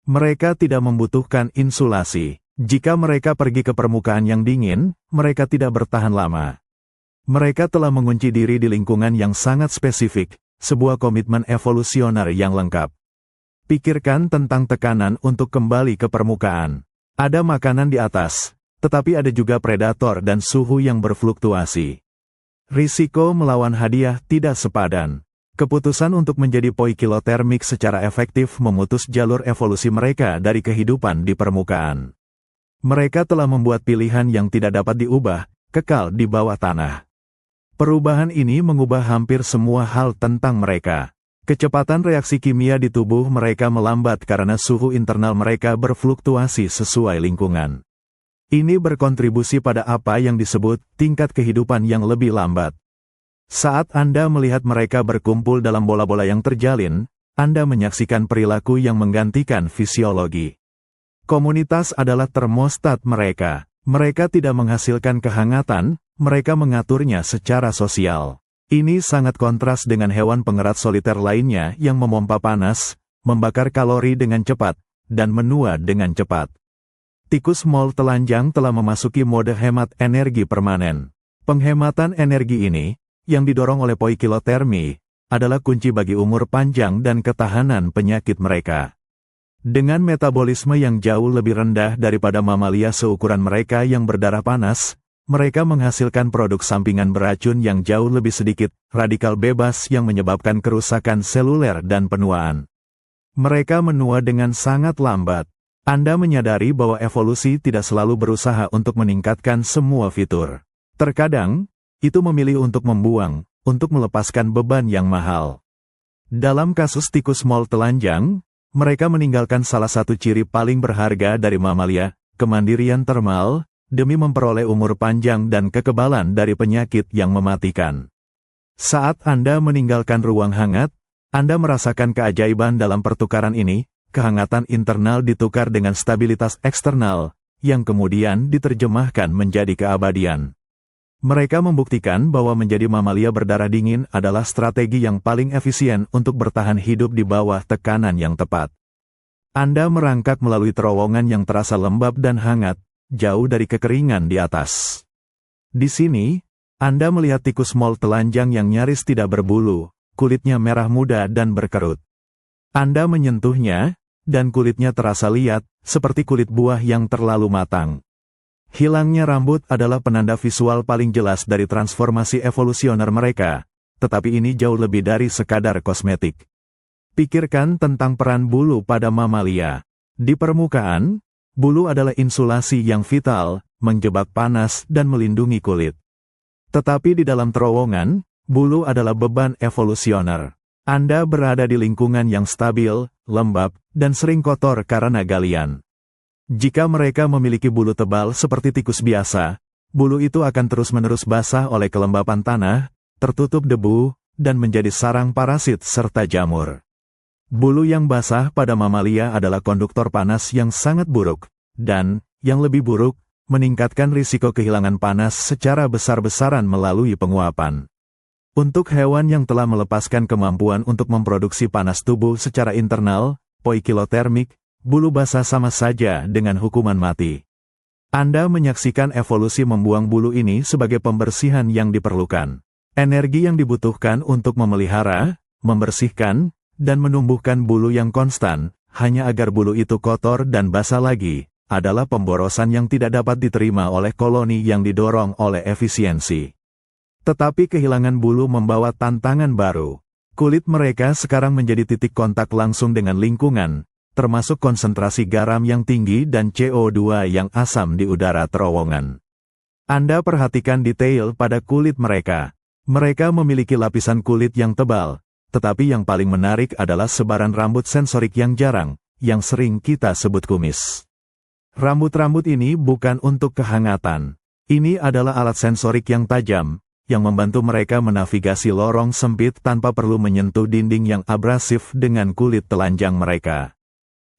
Mereka tidak membutuhkan insulasi. Jika mereka pergi ke permukaan yang dingin, mereka tidak bertahan lama. Mereka telah mengunci diri di lingkungan yang sangat spesifik, sebuah komitmen evolusioner yang lengkap. Pikirkan tentang tekanan untuk kembali ke permukaan. Ada makanan di atas, tetapi ada juga predator dan suhu yang berfluktuasi. Risiko melawan hadiah tidak sepadan. Keputusan untuk menjadi poikilotermik secara efektif memutus jalur evolusi mereka dari kehidupan di permukaan. Mereka telah membuat pilihan yang tidak dapat diubah, kekal di bawah tanah. Perubahan ini mengubah hampir semua hal tentang mereka. Kecepatan reaksi kimia di tubuh mereka melambat karena suhu internal mereka berfluktuasi sesuai lingkungan. Ini berkontribusi pada apa yang disebut tingkat kehidupan yang lebih lambat. Saat Anda melihat mereka berkumpul dalam bola-bola yang terjalin, Anda menyaksikan perilaku yang menggantikan fisiologi. Komunitas adalah termostat mereka. Mereka tidak menghasilkan kehangatan, mereka mengaturnya secara sosial. Ini sangat kontras dengan hewan pengerat soliter lainnya yang memompa panas, membakar kalori dengan cepat, dan menua dengan cepat. Tikus mole telanjang telah memasuki mode hemat energi permanen. Penghematan energi ini, yang didorong oleh poikilotermi, adalah kunci bagi umur panjang dan ketahanan penyakit mereka. Dengan metabolisme yang jauh lebih rendah daripada mamalia seukuran mereka yang berdarah panas, mereka menghasilkan produk sampingan beracun yang jauh lebih sedikit, radikal bebas yang menyebabkan kerusakan seluler dan penuaan. Mereka menua dengan sangat lambat. Anda menyadari bahwa evolusi tidak selalu berusaha untuk meningkatkan semua fitur. Terkadang, itu memilih untuk membuang, untuk melepaskan beban yang mahal. Dalam kasus tikus mole telanjang, mereka meninggalkan salah satu ciri paling berharga dari mamalia, kemandirian termal, demi memperoleh umur panjang dan kekebalan dari penyakit yang mematikan. Saat Anda meninggalkan ruang hangat, Anda merasakan keajaiban dalam pertukaran ini. Kehangatan internal ditukar dengan stabilitas eksternal, yang kemudian diterjemahkan menjadi keabadian. Mereka membuktikan bahwa menjadi mamalia berdarah dingin adalah strategi yang paling efisien untuk bertahan hidup di bawah tekanan yang tepat. Anda merangkak melalui terowongan yang terasa lembab dan hangat, jauh dari kekeringan di atas. Di sini, Anda melihat tikus mole telanjang yang nyaris tidak berbulu, kulitnya merah muda dan berkerut. Anda menyentuhnya, dan kulitnya terasa liat, seperti kulit buah yang terlalu matang. Hilangnya rambut adalah penanda visual paling jelas dari transformasi evolusioner mereka, tetapi ini jauh lebih dari sekadar kosmetik. Pikirkan tentang peran bulu pada mamalia. Di permukaan, bulu adalah insulasi yang vital, menjebak panas dan melindungi kulit. Tetapi di dalam terowongan, bulu adalah beban evolusioner. Anda berada di lingkungan yang stabil, lembab, dan sering kotor karena galian. Jika mereka memiliki bulu tebal seperti tikus biasa, bulu itu akan terus-menerus basah oleh kelembapan tanah, tertutup debu, dan menjadi sarang parasit serta jamur. Bulu yang basah pada mamalia adalah konduktor panas yang sangat buruk, dan, yang lebih buruk, meningkatkan risiko kehilangan panas secara besar-besaran melalui penguapan. Untuk hewan yang telah melepaskan kemampuan untuk memproduksi panas tubuh secara internal, poikilotermik, bulu basah sama saja dengan hukuman mati. Anda menyaksikan evolusi membuang bulu ini sebagai pembersihan yang diperlukan. Energi yang dibutuhkan untuk memelihara, membersihkan, dan menumbuhkan bulu yang konstan, hanya agar bulu itu kotor dan basah lagi, adalah pemborosan yang tidak dapat diterima oleh koloni yang didorong oleh efisiensi. Tetapi kehilangan bulu membawa tantangan baru. Kulit mereka sekarang menjadi titik kontak langsung dengan lingkungan, termasuk konsentrasi garam yang tinggi dan CO2 yang asam di udara terowongan. Anda perhatikan detail pada kulit mereka. Mereka memiliki lapisan kulit yang tebal, tetapi yang paling menarik adalah sebaran rambut sensorik yang jarang, yang sering kita sebut kumis. Rambut-rambut ini bukan untuk kehangatan. Ini adalah alat sensorik yang tajam, yang membantu mereka menavigasi lorong sempit tanpa perlu menyentuh dinding yang abrasif dengan kulit telanjang mereka.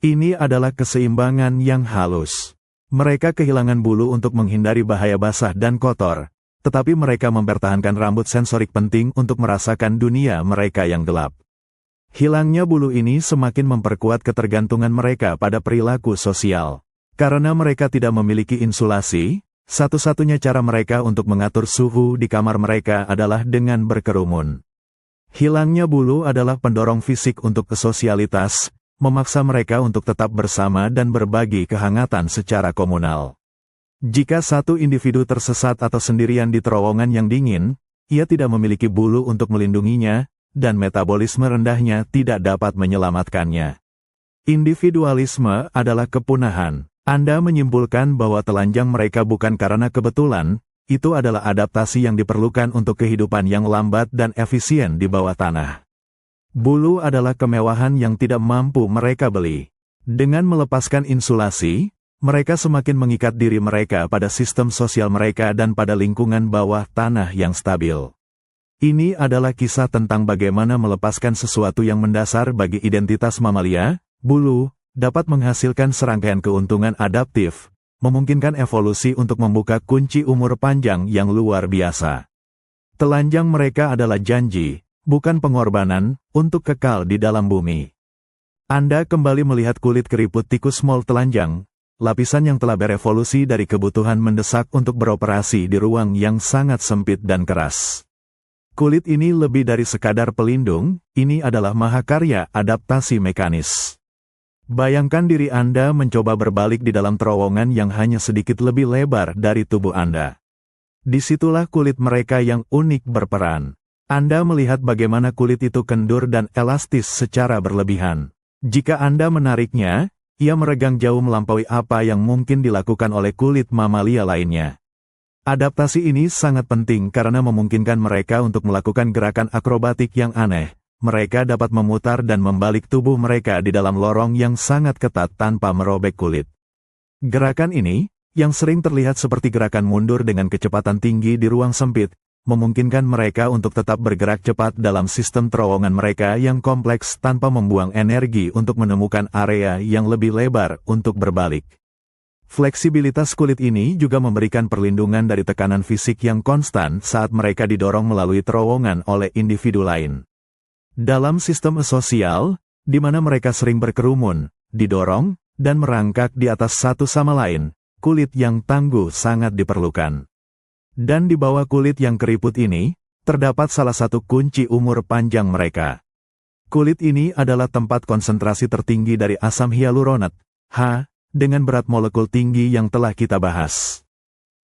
Ini adalah keseimbangan yang halus. Mereka kehilangan bulu untuk menghindari bahaya basah dan kotor, tetapi mereka mempertahankan rambut sensorik penting untuk merasakan dunia mereka yang gelap. Hilangnya bulu ini semakin memperkuat ketergantungan mereka pada perilaku sosial. Karena mereka tidak memiliki insulasi, satu-satunya cara mereka untuk mengatur suhu di kamar mereka adalah dengan berkerumun. Hilangnya bulu adalah pendorong fisik untuk kesosialitas, memaksa mereka untuk tetap bersama dan berbagi kehangatan secara komunal. Jika satu individu tersesat atau sendirian di terowongan yang dingin, ia tidak memiliki bulu untuk melindunginya, dan metabolisme rendahnya tidak dapat menyelamatkannya. Individualisme adalah kepunahan. Anda menyimpulkan bahwa telanjang mereka bukan karena kebetulan, itu adalah adaptasi yang diperlukan untuk kehidupan yang lambat dan efisien di bawah tanah. Bulu adalah kemewahan yang tidak mampu mereka beli. Dengan melepaskan insulasi, mereka semakin mengikat diri mereka pada sistem sosial mereka dan pada lingkungan bawah tanah yang stabil. Ini adalah kisah tentang bagaimana melepaskan sesuatu yang mendasar bagi identitas mamalia, bulu, dapat menghasilkan serangkaian keuntungan adaptif, memungkinkan evolusi untuk membuka kunci umur panjang yang luar biasa. Telanjang mereka adalah janji, bukan pengorbanan, untuk kekal di dalam bumi. Anda kembali melihat kulit keriput tikus mole telanjang, lapisan yang telah berevolusi dari kebutuhan mendesak untuk beroperasi di ruang yang sangat sempit dan keras. Kulit ini lebih dari sekadar pelindung, ini adalah mahakarya adaptasi mekanis. Bayangkan diri Anda mencoba berbalik di dalam terowongan yang hanya sedikit lebih lebar dari tubuh Anda. Disitulah kulit mereka yang unik berperan. Anda melihat bagaimana kulit itu kendur dan elastis secara berlebihan. Jika Anda menariknya, ia meregang jauh melampaui apa yang mungkin dilakukan oleh kulit mamalia lainnya. Adaptasi ini sangat penting karena memungkinkan mereka untuk melakukan gerakan akrobatik yang aneh. Mereka dapat memutar dan membalik tubuh mereka di dalam lorong yang sangat ketat tanpa merobek kulit. Gerakan ini, yang sering terlihat seperti gerakan mundur dengan kecepatan tinggi di ruang sempit, memungkinkan mereka untuk tetap bergerak cepat dalam sistem terowongan mereka yang kompleks tanpa membuang energi untuk menemukan area yang lebih lebar untuk berbalik. Fleksibilitas kulit ini juga memberikan perlindungan dari tekanan fisik yang konstan saat mereka didorong melalui terowongan oleh individu lain. Dalam sistem sosial, di mana mereka sering berkerumun, didorong, dan merangkak di atas satu sama lain, kulit yang tangguh sangat diperlukan. Dan di bawah kulit yang keriput ini, terdapat salah satu kunci umur panjang mereka. Kulit ini adalah tempat konsentrasi tertinggi dari asam hyaluronat, H, dengan berat molekul tinggi yang telah kita bahas.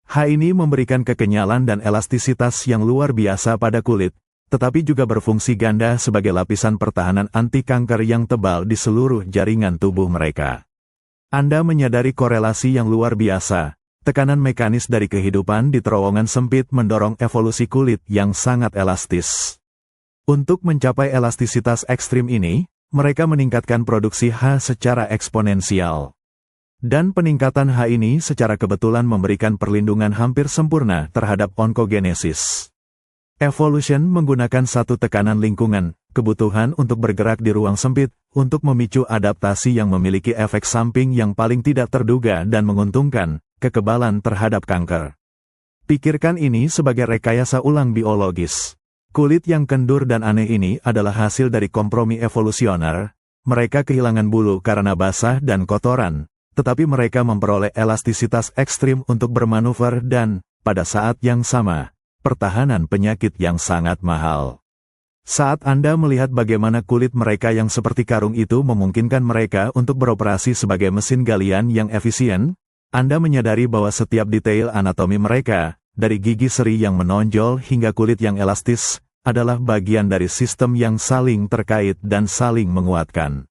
H ini memberikan kekenyalan dan elastisitas yang luar biasa pada kulit, tetapi juga berfungsi ganda sebagai lapisan pertahanan anti kanker yang tebal di seluruh jaringan tubuh mereka. Anda menyadari korelasi yang luar biasa, tekanan mekanis dari kehidupan di terowongan sempit mendorong evolusi kulit yang sangat elastis. Untuk mencapai elastisitas ekstrim ini, mereka meningkatkan produksi H secara eksponensial. Dan peningkatan H ini secara kebetulan memberikan perlindungan hampir sempurna terhadap onkogenesis. Evolution menggunakan satu tekanan lingkungan, kebutuhan untuk bergerak di ruang sempit, untuk memicu adaptasi yang memiliki efek samping yang paling tidak terduga dan menguntungkan, kekebalan terhadap kanker. Pikirkan ini sebagai rekayasa ulang biologis. Kulit yang kendur dan aneh ini adalah hasil dari kompromi evolusioner. Mereka kehilangan bulu karena basah dan kotoran, tetapi mereka memperoleh elastisitas ekstrim untuk bermanuver dan, pada saat yang sama, pertahanan penyakit yang sangat mahal. Saat Anda melihat bagaimana kulit mereka yang seperti karung itu memungkinkan mereka untuk beroperasi sebagai mesin galian yang efisien, Anda menyadari bahwa setiap detail anatomi mereka, dari gigi seri yang menonjol hingga kulit yang elastis, adalah bagian dari sistem yang saling terkait dan saling menguatkan.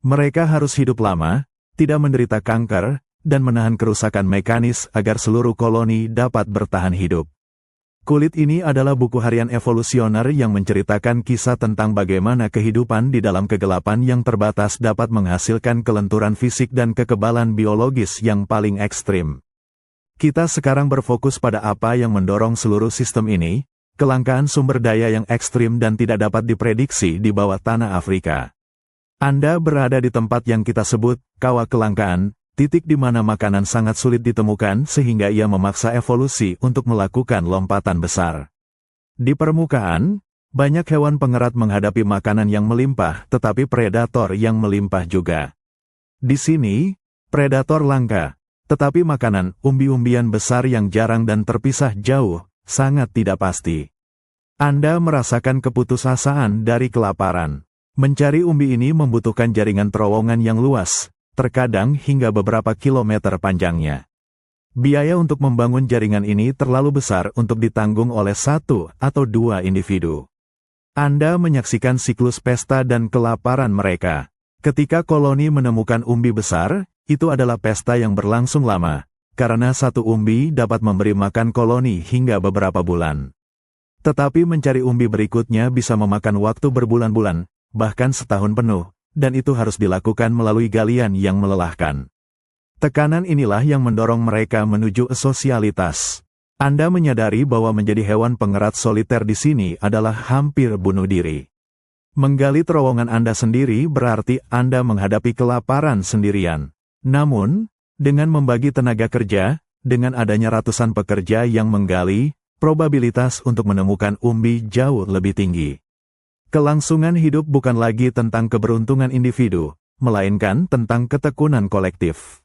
Mereka harus hidup lama, tidak menderita kanker, dan menahan kerusakan mekanis agar seluruh koloni dapat bertahan hidup. Kulit ini adalah buku harian evolusioner yang menceritakan kisah tentang bagaimana kehidupan di dalam kegelapan yang terbatas dapat menghasilkan kelenturan fisik dan kekebalan biologis yang paling ekstrim. Kita sekarang berfokus pada apa yang mendorong seluruh sistem ini, kelangkaan sumber daya yang ekstrim dan tidak dapat diprediksi di bawah tanah Afrika. Anda berada di tempat yang kita sebut, kawah kelangkaan, titik di mana makanan sangat sulit ditemukan sehingga ia memaksa evolusi untuk melakukan lompatan besar. Di permukaan, banyak hewan pengerat menghadapi makanan yang melimpah tetapi predator yang melimpah juga. Di sini, predator langka, tetapi makanan umbi-umbian besar yang jarang dan terpisah jauh, sangat tidak pasti. Anda merasakan keputusasaan dari kelaparan. Mencari umbi ini membutuhkan jaringan terowongan yang luas, terkadang hingga beberapa kilometer panjangnya. Biaya untuk membangun jaringan ini terlalu besar untuk ditanggung oleh satu atau dua individu. Anda menyaksikan siklus pesta dan kelaparan mereka. Ketika koloni menemukan umbi besar, itu adalah pesta yang berlangsung lama, karena satu umbi dapat memberi makan koloni hingga beberapa bulan. Tetapi mencari umbi berikutnya bisa memakan waktu berbulan-bulan, bahkan setahun penuh, dan itu harus dilakukan melalui galian yang melelahkan. Tekanan inilah yang mendorong mereka menuju sosialitas. Anda menyadari bahwa menjadi hewan pengerat soliter di sini adalah hampir bunuh diri. Menggali terowongan Anda sendiri berarti Anda menghadapi kelaparan sendirian. Namun, dengan membagi tenaga kerja, dengan adanya ratusan pekerja yang menggali, probabilitas untuk menemukan umbi jauh lebih tinggi. Kelangsungan hidup bukan lagi tentang keberuntungan individu, melainkan tentang ketekunan kolektif.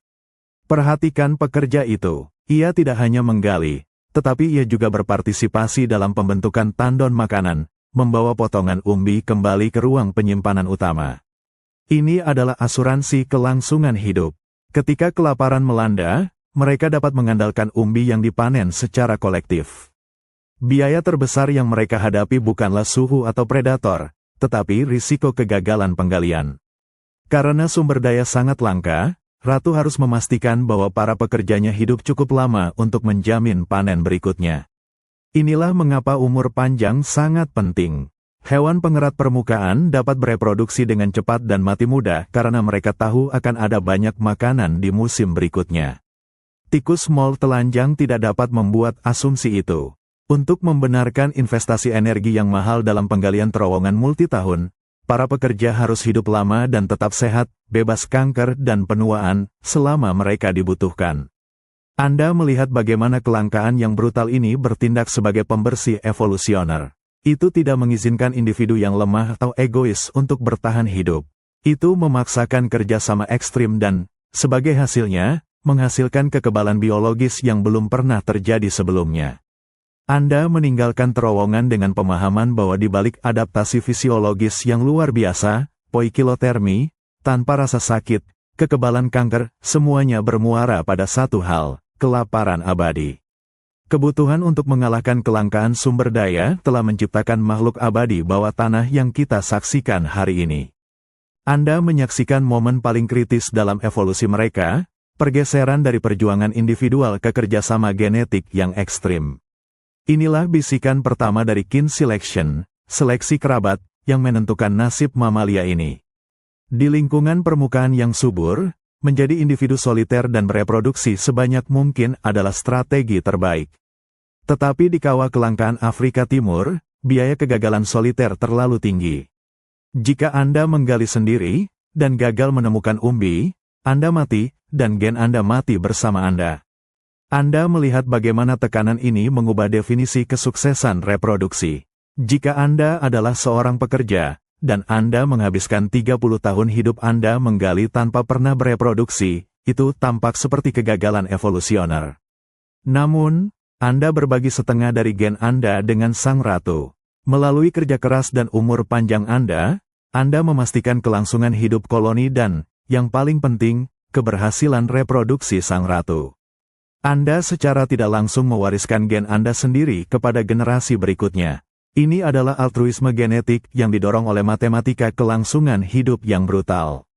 Perhatikan pekerja itu. Ia tidak hanya menggali, tetapi ia juga berpartisipasi dalam pembentukan tandon makanan, membawa potongan umbi kembali ke ruang penyimpanan utama. Ini adalah asuransi kelangsungan hidup. Ketika kelaparan melanda, mereka dapat mengandalkan umbi yang dipanen secara kolektif. Biaya terbesar yang mereka hadapi bukanlah suhu atau predator, tetapi risiko kegagalan penggalian. Karena sumber daya sangat langka, Ratu harus memastikan bahwa para pekerjanya hidup cukup lama untuk menjamin panen berikutnya. Inilah mengapa umur panjang sangat penting. Hewan pengerat permukaan dapat bereproduksi dengan cepat dan mati muda karena mereka tahu akan ada banyak makanan di musim berikutnya. Tikus mol telanjang tidak dapat membuat asumsi itu. Untuk membenarkan investasi energi yang mahal dalam penggalian terowongan multitahun, para pekerja harus hidup lama dan tetap sehat, bebas kanker dan penuaan, selama mereka dibutuhkan. Anda melihat bagaimana kelangkaan yang brutal ini bertindak sebagai pembersih evolusioner. Itu tidak mengizinkan individu yang lemah atau egois untuk bertahan hidup. Itu memaksakan kerjasama ekstrim dan, sebagai hasilnya, menghasilkan kekebalan biologis yang belum pernah terjadi sebelumnya. Anda meninggalkan terowongan dengan pemahaman bahwa di balik adaptasi fisiologis yang luar biasa, poikilotermi, tanpa rasa sakit, kekebalan kanker, semuanya bermuara pada satu hal, kelaparan abadi. Kebutuhan untuk mengalahkan kelangkaan sumber daya telah menciptakan makhluk abadi bawah tanah yang kita saksikan hari ini. Anda menyaksikan momen paling kritis dalam evolusi mereka, pergeseran dari perjuangan individual ke kerjasama genetik yang ekstrim. Inilah bisikan pertama dari kin selection, seleksi kerabat, yang menentukan nasib mamalia ini. Di lingkungan permukaan yang subur, menjadi individu soliter dan bereproduksi sebanyak mungkin adalah strategi terbaik. Tetapi di kawah kelangkaan Afrika Timur, biaya kegagalan soliter terlalu tinggi. Jika Anda menggali sendiri, dan gagal menemukan umbi, Anda mati, dan gen Anda mati bersama Anda. Anda melihat bagaimana tekanan ini mengubah definisi kesuksesan reproduksi. Jika Anda adalah seorang pekerja, dan Anda menghabiskan 30 tahun hidup Anda menggali tanpa pernah bereproduksi, itu tampak seperti kegagalan evolusioner. Namun, Anda berbagi setengah dari gen Anda dengan Sang Ratu. Melalui kerja keras dan umur panjang Anda memastikan kelangsungan hidup koloni dan, yang paling penting, keberhasilan reproduksi Sang Ratu. Anda secara tidak langsung mewariskan gen Anda sendiri kepada generasi berikutnya. Ini adalah altruisme genetik yang didorong oleh matematika kelangsungan hidup yang brutal.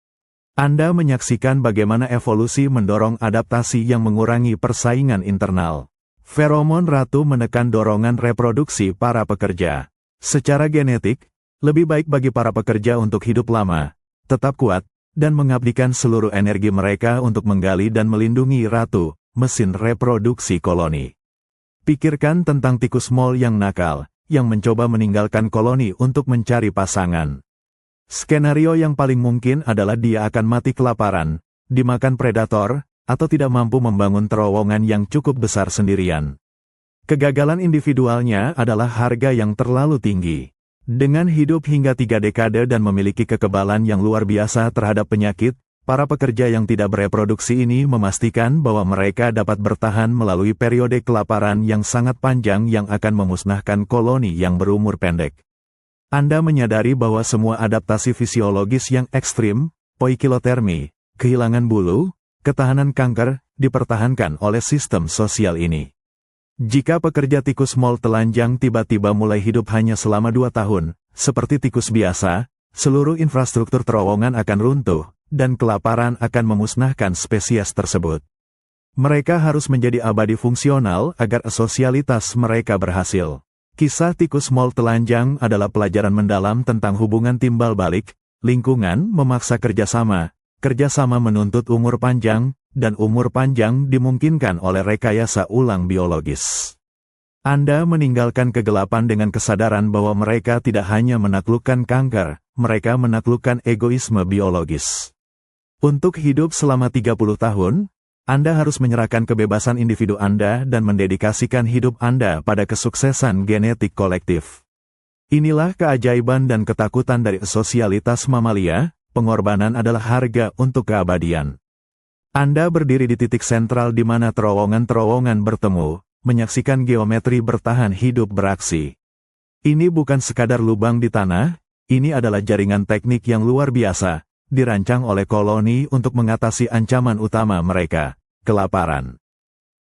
Anda menyaksikan bagaimana evolusi mendorong adaptasi yang mengurangi persaingan internal. Feromon ratu menekan dorongan reproduksi para pekerja. Secara genetik, lebih baik bagi para pekerja untuk hidup lama, tetap kuat, dan mengabdikan seluruh energi mereka untuk menggali dan melindungi ratu, mesin reproduksi koloni. Pikirkan tentang tikus mol yang nakal, yang mencoba meninggalkan koloni untuk mencari pasangan. Skenario yang paling mungkin adalah dia akan mati kelaparan, dimakan predator, atau tidak mampu membangun terowongan yang cukup besar sendirian. Kegagalan individualnya adalah harga yang terlalu tinggi. Dengan hidup hingga 3 dekade dan memiliki kekebalan yang luar biasa terhadap penyakit, para pekerja yang tidak bereproduksi ini memastikan bahwa mereka dapat bertahan melalui periode kelaparan yang sangat panjang yang akan memusnahkan koloni yang berumur pendek. Anda menyadari bahwa semua adaptasi fisiologis yang ekstrim, poikilotermi, kehilangan bulu, ketahanan kanker, dipertahankan oleh sistem sosial ini. Jika pekerja tikus mol telanjang tiba-tiba mulai hidup hanya selama 2 tahun, seperti tikus biasa, seluruh infrastruktur terowongan akan runtuh, dan kelaparan akan memusnahkan spesies tersebut. Mereka harus menjadi abadi fungsional agar sosialitas mereka berhasil. Kisah tikus mol telanjang adalah pelajaran mendalam tentang hubungan timbal balik, lingkungan memaksa kerjasama menuntut umur panjang, dan umur panjang dimungkinkan oleh rekayasa ulang biologis. Anda meninggalkan kegelapan dengan kesadaran bahwa mereka tidak hanya menaklukkan kanker, mereka menaklukkan egoisme biologis. Untuk hidup selama 30 tahun, Anda harus menyerahkan kebebasan individu Anda dan mendedikasikan hidup Anda pada kesuksesan genetik kolektif. Inilah keajaiban dan ketakutan dari sosialitas mamalia. Pengorbanan adalah harga untuk keabadian. Anda berdiri di titik sentral di mana terowongan-terowongan bertemu, menyaksikan geometri bertahan hidup beraksi. Ini bukan sekadar lubang di tanah, ini adalah jaringan teknik yang luar biasa, dirancang oleh koloni untuk mengatasi ancaman utama mereka, kelaparan.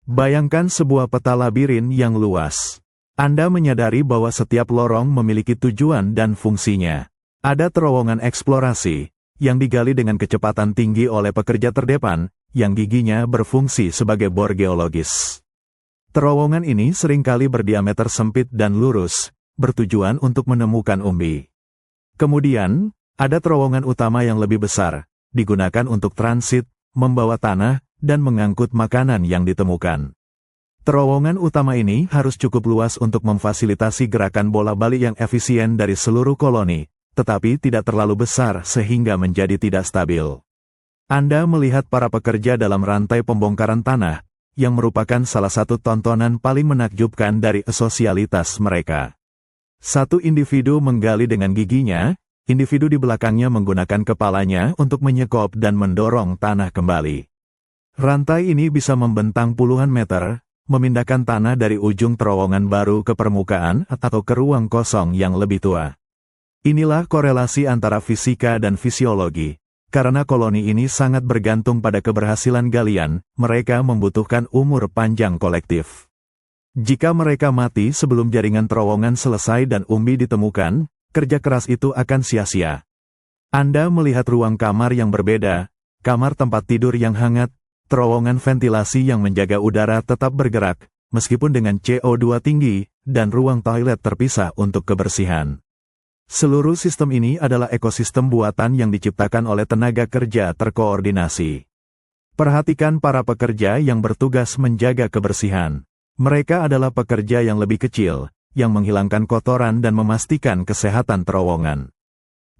Bayangkan sebuah peta labirin yang luas. Anda menyadari bahwa setiap lorong memiliki tujuan dan fungsinya. Ada terowongan eksplorasi, yang digali dengan kecepatan tinggi oleh pekerja terdepan, yang giginya berfungsi sebagai bor geologis. Terowongan ini seringkali berdiameter sempit dan lurus, bertujuan untuk menemukan umbi. Kemudian, ada terowongan utama yang lebih besar, digunakan untuk transit, membawa tanah, dan mengangkut makanan yang ditemukan. Terowongan utama ini harus cukup luas untuk memfasilitasi gerakan bola balik yang efisien dari seluruh koloni, tetapi tidak terlalu besar sehingga menjadi tidak stabil. Anda melihat para pekerja dalam rantai pembongkaran tanah, yang merupakan salah satu tontonan paling menakjubkan dari sosialitas mereka. Satu individu menggali dengan giginya, individu di belakangnya menggunakan kepalanya untuk menyekop dan mendorong tanah kembali. Rantai ini bisa membentang puluhan meter, memindahkan tanah dari ujung terowongan baru ke permukaan atau ke ruang kosong yang lebih tua. Inilah korelasi antara fisika dan fisiologi. Karena koloni ini sangat bergantung pada keberhasilan galian, mereka membutuhkan umur panjang kolektif. Jika mereka mati sebelum jaringan terowongan selesai dan umbi ditemukan, kerja keras itu akan sia-sia. Anda melihat ruang kamar yang berbeda, kamar tempat tidur yang hangat, terowongan ventilasi yang menjaga udara tetap bergerak, meskipun dengan CO2 tinggi, dan ruang toilet terpisah untuk kebersihan. Seluruh sistem ini adalah ekosistem buatan yang diciptakan oleh tenaga kerja terkoordinasi. Perhatikan para pekerja yang bertugas menjaga kebersihan. Mereka adalah pekerja yang lebih kecil, yang menghilangkan kotoran dan memastikan kesehatan terowongan.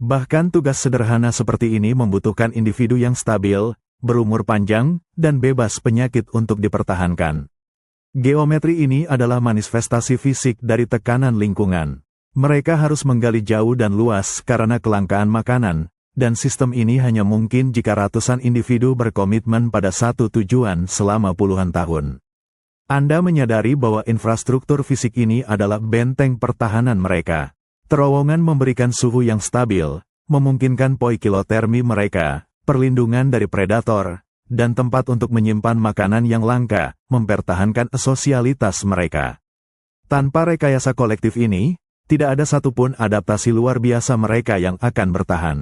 Bahkan tugas sederhana seperti ini membutuhkan individu yang stabil, berumur panjang, dan bebas penyakit untuk dipertahankan. Geometri ini adalah manifestasi fisik dari tekanan lingkungan. Mereka harus menggali jauh dan luas karena kelangkaan makanan, dan sistem ini hanya mungkin jika ratusan individu berkomitmen pada satu tujuan selama puluhan tahun. Anda menyadari bahwa infrastruktur fisik ini adalah benteng pertahanan mereka. Terowongan memberikan suhu yang stabil, memungkinkan poikilotermi mereka, perlindungan dari predator, dan tempat untuk menyimpan makanan yang langka, mempertahankan sosialitas mereka. Tanpa rekayasa kolektif ini, tidak ada satupun adaptasi luar biasa mereka yang akan bertahan.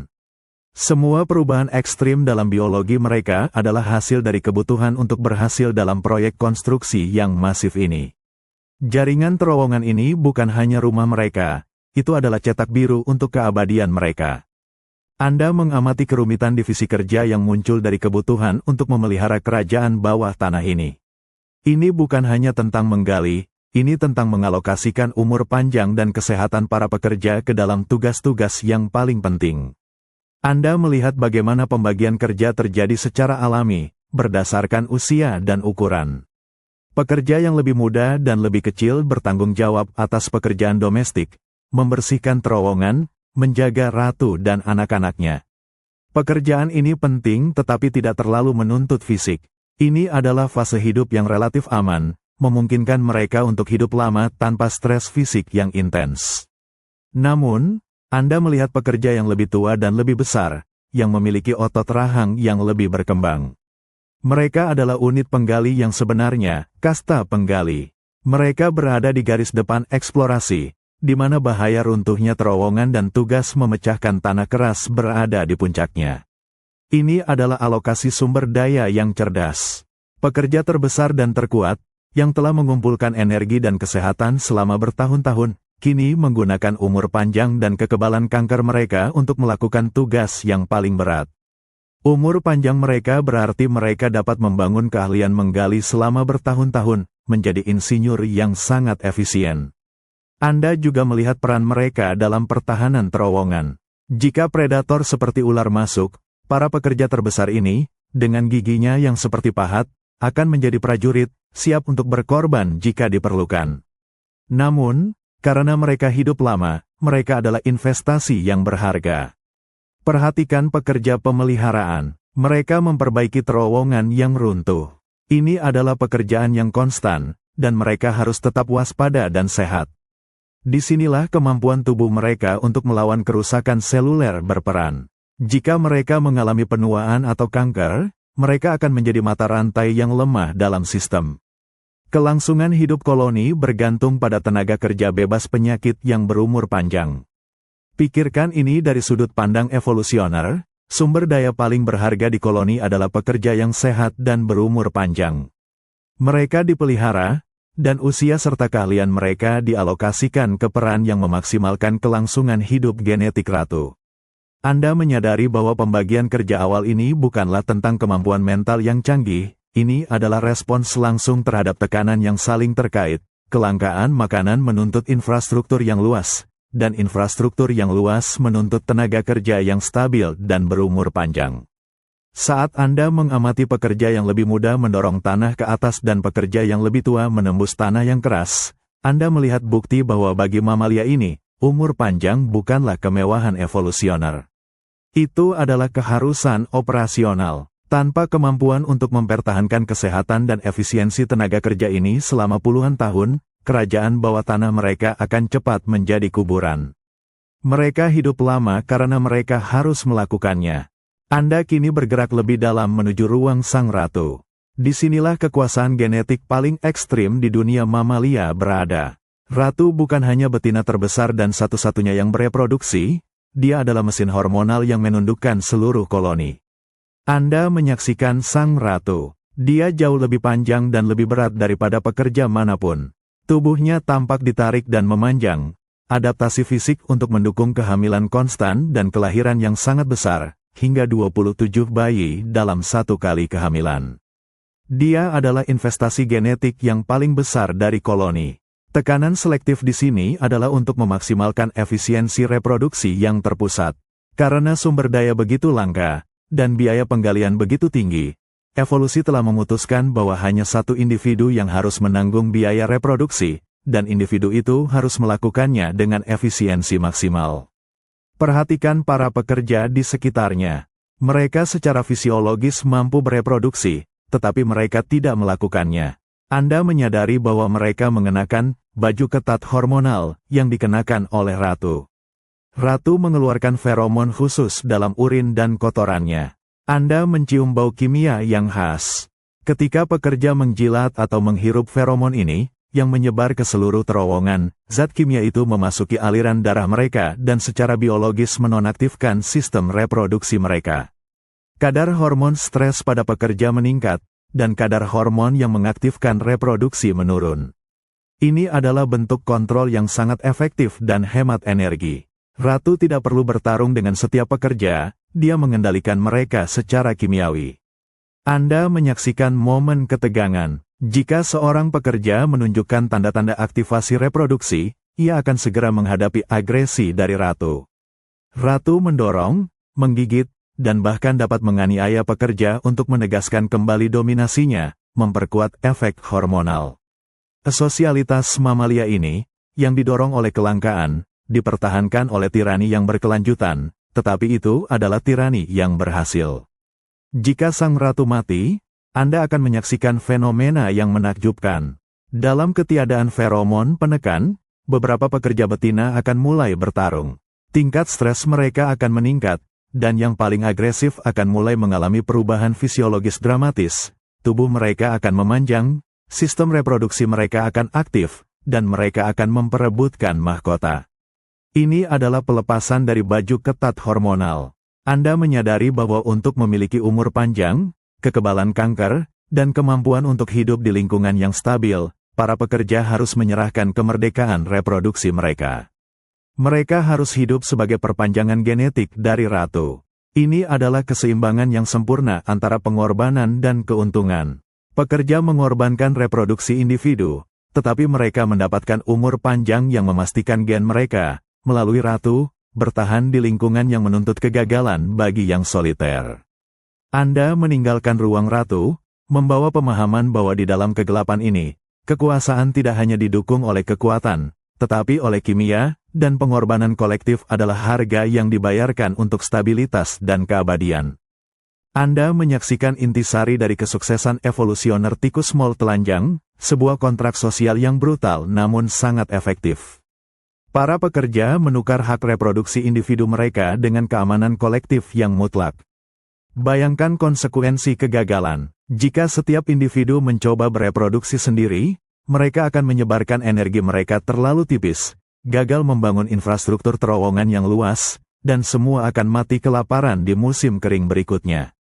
Semua perubahan ekstrim dalam biologi mereka adalah hasil dari kebutuhan untuk berhasil dalam proyek konstruksi yang masif ini. Jaringan terowongan ini bukan hanya rumah mereka, itu adalah cetak biru untuk keabadian mereka. Anda mengamati kerumitan divisi kerja yang muncul dari kebutuhan untuk memelihara kerajaan bawah tanah ini. Ini bukan hanya tentang menggali, ini tentang mengalokasikan umur panjang dan kesehatan para pekerja ke dalam tugas-tugas yang paling penting. Anda melihat bagaimana pembagian kerja terjadi secara alami, berdasarkan usia dan ukuran. Pekerja yang lebih muda dan lebih kecil bertanggung jawab atas pekerjaan domestik, membersihkan terowongan, menjaga ratu dan anak-anaknya. Pekerjaan ini penting tetapi tidak terlalu menuntut fisik. Ini adalah fase hidup yang relatif aman, memungkinkan mereka untuk hidup lama tanpa stres fisik yang intens. Namun, Anda melihat pekerja yang lebih tua dan lebih besar, yang memiliki otot rahang yang lebih berkembang. Mereka adalah unit penggali yang sebenarnya, kasta penggali. Mereka berada di garis depan eksplorasi, di mana bahaya runtuhnya terowongan dan tugas memecahkan tanah keras berada di puncaknya. Ini adalah alokasi sumber daya yang cerdas. Pekerja terbesar dan terkuat, yang telah mengumpulkan energi dan kesehatan selama bertahun-tahun, kini menggunakan umur panjang dan kekebalan kanker mereka untuk melakukan tugas yang paling berat. Umur panjang mereka berarti mereka dapat membangun keahlian menggali selama bertahun-tahun, menjadi insinyur yang sangat efisien. Anda juga melihat peran mereka dalam pertahanan terowongan. Jika predator seperti ular masuk, para pekerja terbesar ini, dengan giginya yang seperti pahat, akan menjadi prajurit, siap untuk berkorban jika diperlukan. Namun, karena mereka hidup lama, mereka adalah investasi yang berharga. Perhatikan pekerja pemeliharaan. Mereka memperbaiki terowongan yang runtuh. Ini adalah pekerjaan yang konstan, dan mereka harus tetap waspada dan sehat. Disinilah kemampuan tubuh mereka untuk melawan kerusakan seluler berperan. Jika mereka mengalami penuaan atau kanker, mereka akan menjadi mata rantai yang lemah dalam sistem. Kelangsungan hidup koloni bergantung pada tenaga kerja bebas penyakit yang berumur panjang. Pikirkan ini dari sudut pandang evolusioner. Sumber daya paling berharga di koloni adalah pekerja yang sehat dan berumur panjang. Mereka dipelihara, dan usia serta keahlian mereka dialokasikan ke peran yang memaksimalkan kelangsungan hidup genetik ratu. Anda menyadari bahwa pembagian kerja awal ini bukanlah tentang kemampuan mental yang canggih, ini adalah respons langsung terhadap tekanan yang saling terkait. Kelangkaan makanan menuntut infrastruktur yang luas, dan infrastruktur yang luas menuntut tenaga kerja yang stabil dan berumur panjang. Saat Anda mengamati pekerja yang lebih muda mendorong tanah ke atas dan pekerja yang lebih tua menembus tanah yang keras, Anda melihat bukti bahwa bagi mamalia ini, umur panjang bukanlah kemewahan evolusioner. Itu adalah keharusan operasional. Tanpa kemampuan untuk mempertahankan kesehatan dan efisiensi tenaga kerja ini selama puluhan tahun, kerajaan bawah tanah mereka akan cepat menjadi kuburan. Mereka hidup lama karena mereka harus melakukannya. Anda kini bergerak lebih dalam menuju ruang sang ratu. Disinilah kekuasaan genetik paling ekstrim di dunia mamalia berada. Ratu bukan hanya betina terbesar dan satu-satunya yang bereproduksi, dia adalah mesin hormonal yang menundukkan seluruh koloni. Anda menyaksikan sang ratu. Dia jauh lebih panjang dan lebih berat daripada pekerja manapun. Tubuhnya tampak ditarik dan memanjang, adaptasi fisik untuk mendukung kehamilan konstan dan kelahiran yang sangat besar, hingga 27 bayi dalam satu kali kehamilan. Dia adalah investasi genetik yang paling besar dari koloni. Tekanan selektif di sini adalah untuk memaksimalkan efisiensi reproduksi yang terpusat. Karena sumber daya begitu langka, dan biaya penggalian begitu tinggi, evolusi telah memutuskan bahwa hanya satu individu yang harus menanggung biaya reproduksi, dan individu itu harus melakukannya dengan efisiensi maksimal. Perhatikan para pekerja di sekitarnya. Mereka secara fisiologis mampu bereproduksi, tetapi mereka tidak melakukannya. Anda menyadari bahwa mereka mengenakan baju ketat hormonal yang dikenakan oleh ratu. Ratu mengeluarkan feromon khusus dalam urin dan kotorannya. Anda mencium bau kimia yang khas. Ketika pekerja menjilat atau menghirup feromon ini, yang menyebar ke seluruh terowongan, zat kimia itu memasuki aliran darah mereka dan secara biologis menonaktifkan sistem reproduksi mereka. Kadar hormon stres pada pekerja meningkat, dan kadar hormon yang mengaktifkan reproduksi menurun. Ini adalah bentuk kontrol yang sangat efektif dan hemat energi. Ratu tidak perlu bertarung dengan setiap pekerja, dia mengendalikan mereka secara kimiawi. Anda menyaksikan momen ketegangan. Jika seorang pekerja menunjukkan tanda-tanda aktivasi reproduksi, ia akan segera menghadapi agresi dari ratu. Ratu mendorong, menggigit, dan bahkan dapat menganiaya pekerja untuk menegaskan kembali dominasinya, memperkuat efek hormonal. Sosialitas mamalia ini, yang didorong oleh kelangkaan, dipertahankan oleh tirani yang berkelanjutan, tetapi itu adalah tirani yang berhasil. Jika sang ratu mati, Anda akan menyaksikan fenomena yang menakjubkan. Dalam ketiadaan feromon penekan, beberapa pekerja betina akan mulai bertarung. Tingkat stres mereka akan meningkat, dan yang paling agresif akan mulai mengalami perubahan fisiologis dramatis. Tubuh mereka akan memanjang, sistem reproduksi mereka akan aktif, dan mereka akan memperebutkan mahkota. Ini adalah pelepasan dari baju ketat hormonal. Anda menyadari bahwa untuk memiliki umur panjang, kekebalan kanker, dan kemampuan untuk hidup di lingkungan yang stabil, para pekerja harus menyerahkan kemerdekaan reproduksi mereka. Mereka harus hidup sebagai perpanjangan genetik dari ratu. Ini adalah keseimbangan yang sempurna antara pengorbanan dan keuntungan. Pekerja mengorbankan reproduksi individu, tetapi mereka mendapatkan umur panjang yang memastikan gen mereka, melalui ratu, bertahan di lingkungan yang menuntut kegagalan bagi yang soliter. Anda meninggalkan ruang ratu, membawa pemahaman bahwa di dalam kegelapan ini, kekuasaan tidak hanya didukung oleh kekuatan, tetapi oleh kimia, dan pengorbanan kolektif adalah harga yang dibayarkan untuk stabilitas dan keabadian. Anda menyaksikan intisari dari kesuksesan evolusioner tikus mole telanjang, sebuah kontrak sosial yang brutal namun sangat efektif. Para pekerja menukar hak reproduksi individu mereka dengan keamanan kolektif yang mutlak. Bayangkan konsekuensi kegagalan. Jika setiap individu mencoba bereproduksi sendiri, mereka akan menyebarkan energi mereka terlalu tipis, gagal membangun infrastruktur terowongan yang luas, dan semua akan mati kelaparan di musim kering berikutnya.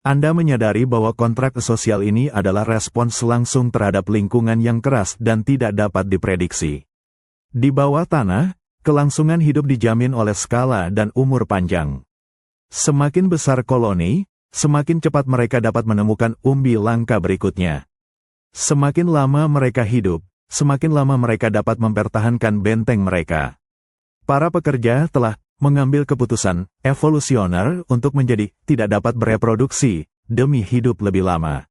Anda menyadari bahwa kontrak sosial ini adalah respons langsung terhadap lingkungan yang keras dan tidak dapat diprediksi. Di bawah tanah, kelangsungan hidup dijamin oleh skala dan umur panjang. Semakin besar koloni, semakin cepat mereka dapat menemukan umbi langka berikutnya. Semakin lama mereka hidup, semakin lama mereka dapat mempertahankan benteng mereka. Para pekerja telah mengambil keputusan evolusioner untuk menjadi tidak dapat bereproduksi demi hidup lebih lama.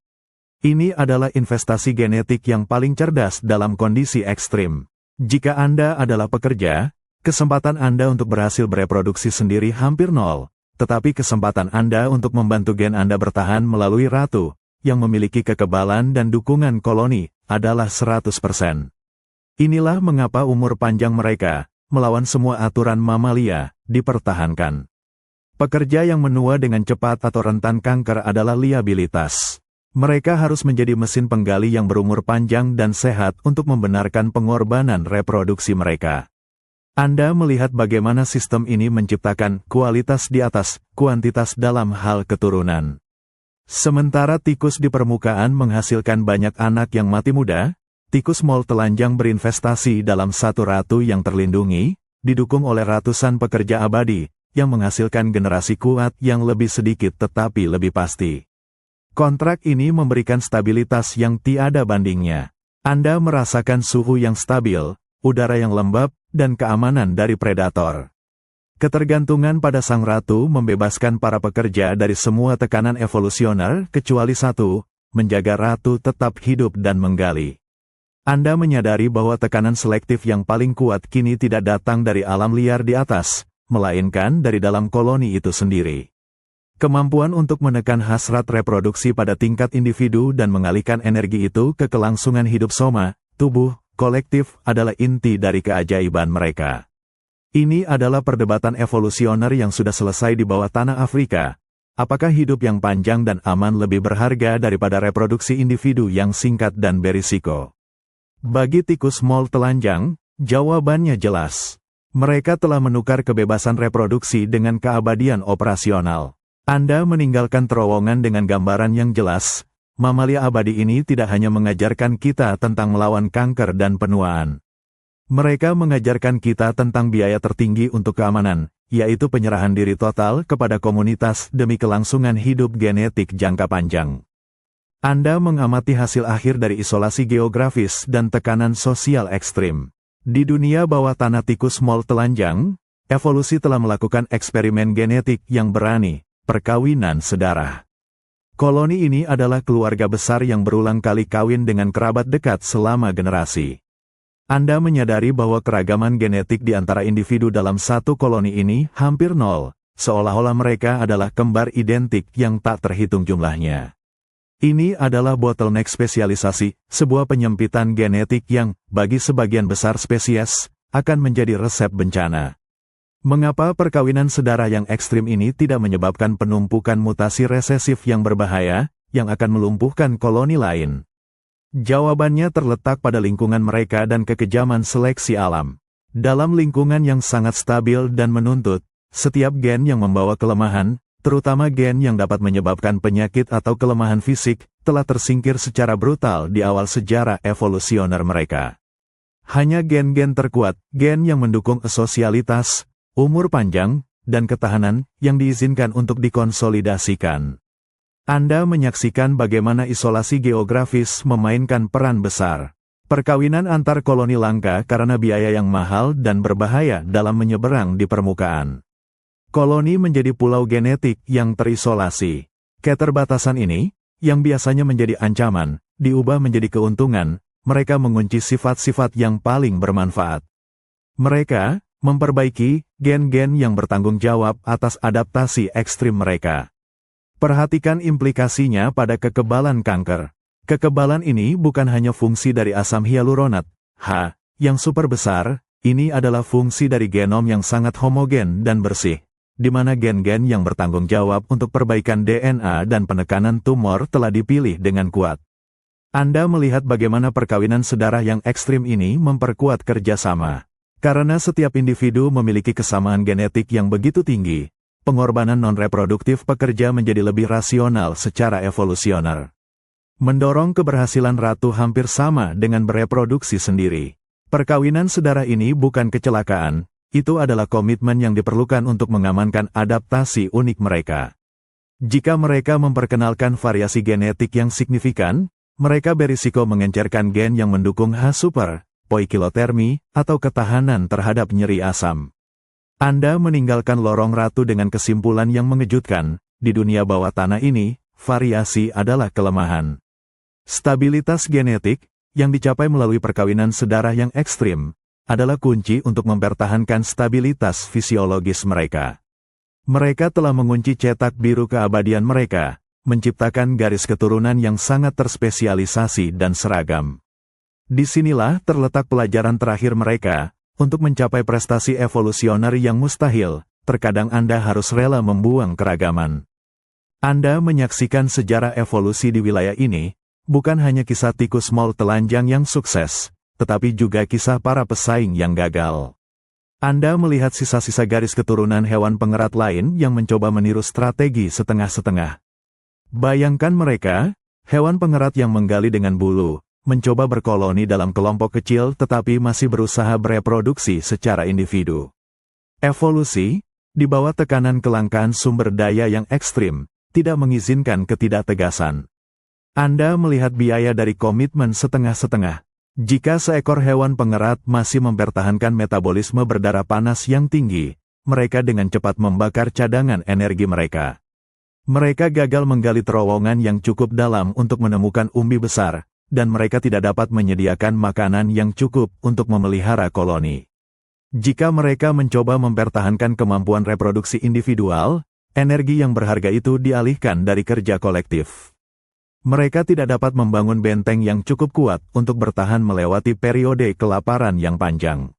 Ini adalah investasi genetik yang paling cerdas dalam kondisi ekstrim. Jika Anda adalah pekerja, kesempatan Anda untuk berhasil bereproduksi sendiri hampir nol. Tetapi kesempatan Anda untuk membantu gen Anda bertahan melalui ratu, yang memiliki kekebalan dan dukungan koloni, adalah 100%. Inilah mengapa umur panjang mereka, melawan semua aturan mamalia, dipertahankan. Pekerja yang menua dengan cepat atau rentan kanker adalah liabilitas. Mereka harus menjadi mesin penggali yang berumur panjang dan sehat untuk membenarkan pengorbanan reproduksi mereka. Anda melihat bagaimana sistem ini menciptakan kualitas di atas kuantitas dalam hal keturunan. Sementara tikus di permukaan menghasilkan banyak anak yang mati muda, tikus mole telanjang berinvestasi dalam satu ratu yang terlindungi, didukung oleh ratusan pekerja abadi, yang menghasilkan generasi kuat yang lebih sedikit tetapi lebih pasti. Kontrak ini memberikan stabilitas yang tiada bandingnya. Anda merasakan suhu yang stabil, udara yang lembab, dan keamanan dari predator. Ketergantungan pada sang ratu membebaskan para pekerja dari semua tekanan evolusioner kecuali satu, menjaga ratu tetap hidup dan menggali. Anda menyadari bahwa tekanan selektif yang paling kuat kini tidak datang dari alam liar di atas, melainkan dari dalam koloni itu sendiri. Kemampuan untuk menekan hasrat reproduksi pada tingkat individu dan mengalihkan energi itu ke kelangsungan hidup soma, tubuh, kolektif adalah inti dari keajaiban mereka. Ini adalah perdebatan evolusioner yang sudah selesai di bawah tanah Afrika. Apakah hidup yang panjang dan aman lebih berharga daripada reproduksi individu yang singkat dan berisiko? Bagi tikus mole telanjang, jawabannya jelas. Mereka telah menukar kebebasan reproduksi dengan keabadian operasional. Anda meninggalkan terowongan dengan gambaran yang jelas. Mamalia abadi ini tidak hanya mengajarkan kita tentang melawan kanker dan penuaan. Mereka mengajarkan kita tentang biaya tertinggi untuk keamanan, yaitu penyerahan diri total kepada komunitas demi kelangsungan hidup genetik jangka panjang. Anda mengamati hasil akhir dari isolasi geografis dan tekanan sosial ekstrim. Di dunia bawah tanah tikus mole telanjang, evolusi telah melakukan eksperimen genetik yang berani, perkawinan sedarah. Koloni ini adalah keluarga besar yang berulang kali kawin dengan kerabat dekat selama generasi. Anda menyadari bahwa keragaman genetik di antara individu dalam satu koloni ini hampir nol, seolah-olah mereka adalah kembar identik yang tak terhitung jumlahnya. Ini adalah bottleneck spesialisasi, sebuah penyempitan genetik yang, bagi sebagian besar spesies, akan menjadi resep bencana. Mengapa perkawinan sedara yang ekstrim ini tidak menyebabkan penumpukan mutasi resesif yang berbahaya, yang akan melumpuhkan koloni lain? Jawabannya terletak pada lingkungan mereka dan kekejaman seleksi alam. Dalam lingkungan yang sangat stabil dan menuntut, setiap gen yang membawa kelemahan, terutama gen yang dapat menyebabkan penyakit atau kelemahan fisik, telah tersingkir secara brutal di awal sejarah evolusioner mereka. Hanya gen-gen terkuat, gen yang mendukung sosialitas, umur panjang, dan ketahanan, yang diizinkan untuk dikonsolidasikan. Anda menyaksikan bagaimana isolasi geografis memainkan peran besar. Perkawinan antar koloni langka karena biaya yang mahal dan berbahaya dalam menyeberang di permukaan. Koloni menjadi pulau genetik yang terisolasi. Keterbatasan ini, yang biasanya menjadi ancaman, diubah menjadi keuntungan. Mereka mengunci sifat-sifat yang paling bermanfaat. Mereka memperbaiki gen-gen yang bertanggung jawab atas adaptasi ekstrim mereka. Perhatikan implikasinya pada kekebalan kanker. Kekebalan ini bukan hanya fungsi dari asam hyaluronat, H, yang super besar, ini adalah fungsi dari genom yang sangat homogen dan bersih, di mana gen-gen yang bertanggung jawab untuk perbaikan DNA dan penekanan tumor telah dipilih dengan kuat. Anda melihat bagaimana perkawinan sedarah yang ekstrim ini memperkuat kerjasama. Karena setiap individu memiliki kesamaan genetik yang begitu tinggi, pengorbanan non-reproduktif pekerja menjadi lebih rasional secara evolusioner. Mendorong keberhasilan ratu hampir sama dengan bereproduksi sendiri. Perkawinan sedarah ini bukan kecelakaan, itu adalah komitmen yang diperlukan untuk mengamankan adaptasi unik mereka. Jika mereka memperkenalkan variasi genetik yang signifikan, mereka berisiko mengencerkan gen yang mendukung H super, poikilotermi, atau ketahanan terhadap nyeri asam. Anda meninggalkan lorong ratu dengan kesimpulan yang mengejutkan, di dunia bawah tanah ini, variasi adalah kelemahan. Stabilitas genetik, yang dicapai melalui perkawinan sedarah yang ekstrim, adalah kunci untuk mempertahankan stabilitas fisiologis mereka. Mereka telah mengunci cetak biru keabadian mereka, menciptakan garis keturunan yang sangat terspesialisasi dan seragam. Disinilah terletak pelajaran terakhir mereka, untuk mencapai prestasi evolusioner yang mustahil, terkadang Anda harus rela membuang keragaman. Anda menyaksikan sejarah evolusi di wilayah ini, bukan hanya kisah tikus mol telanjang yang sukses, tetapi juga kisah para pesaing yang gagal. Anda melihat sisa-sisa garis keturunan hewan pengerat lain yang mencoba meniru strategi setengah-setengah. Bayangkan mereka, hewan pengerat yang menggali dengan bulu, mencoba berkoloni dalam kelompok kecil tetapi masih berusaha bereproduksi secara individu. Evolusi, di bawah tekanan kelangkaan sumber daya yang ekstrim, tidak mengizinkan ketidaktegasan. Anda melihat biaya dari komitmen setengah-setengah. Jika seekor hewan pengerat masih mempertahankan metabolisme berdarah panas yang tinggi, mereka dengan cepat membakar cadangan energi mereka. Mereka gagal menggali terowongan yang cukup dalam untuk menemukan umbi besar, dan mereka tidak dapat menyediakan makanan yang cukup untuk memelihara koloni. Jika mereka mencoba mempertahankan kemampuan reproduksi individual, energi yang berharga itu dialihkan dari kerja kolektif. Mereka tidak dapat membangun benteng yang cukup kuat untuk bertahan melewati periode kelaparan yang panjang.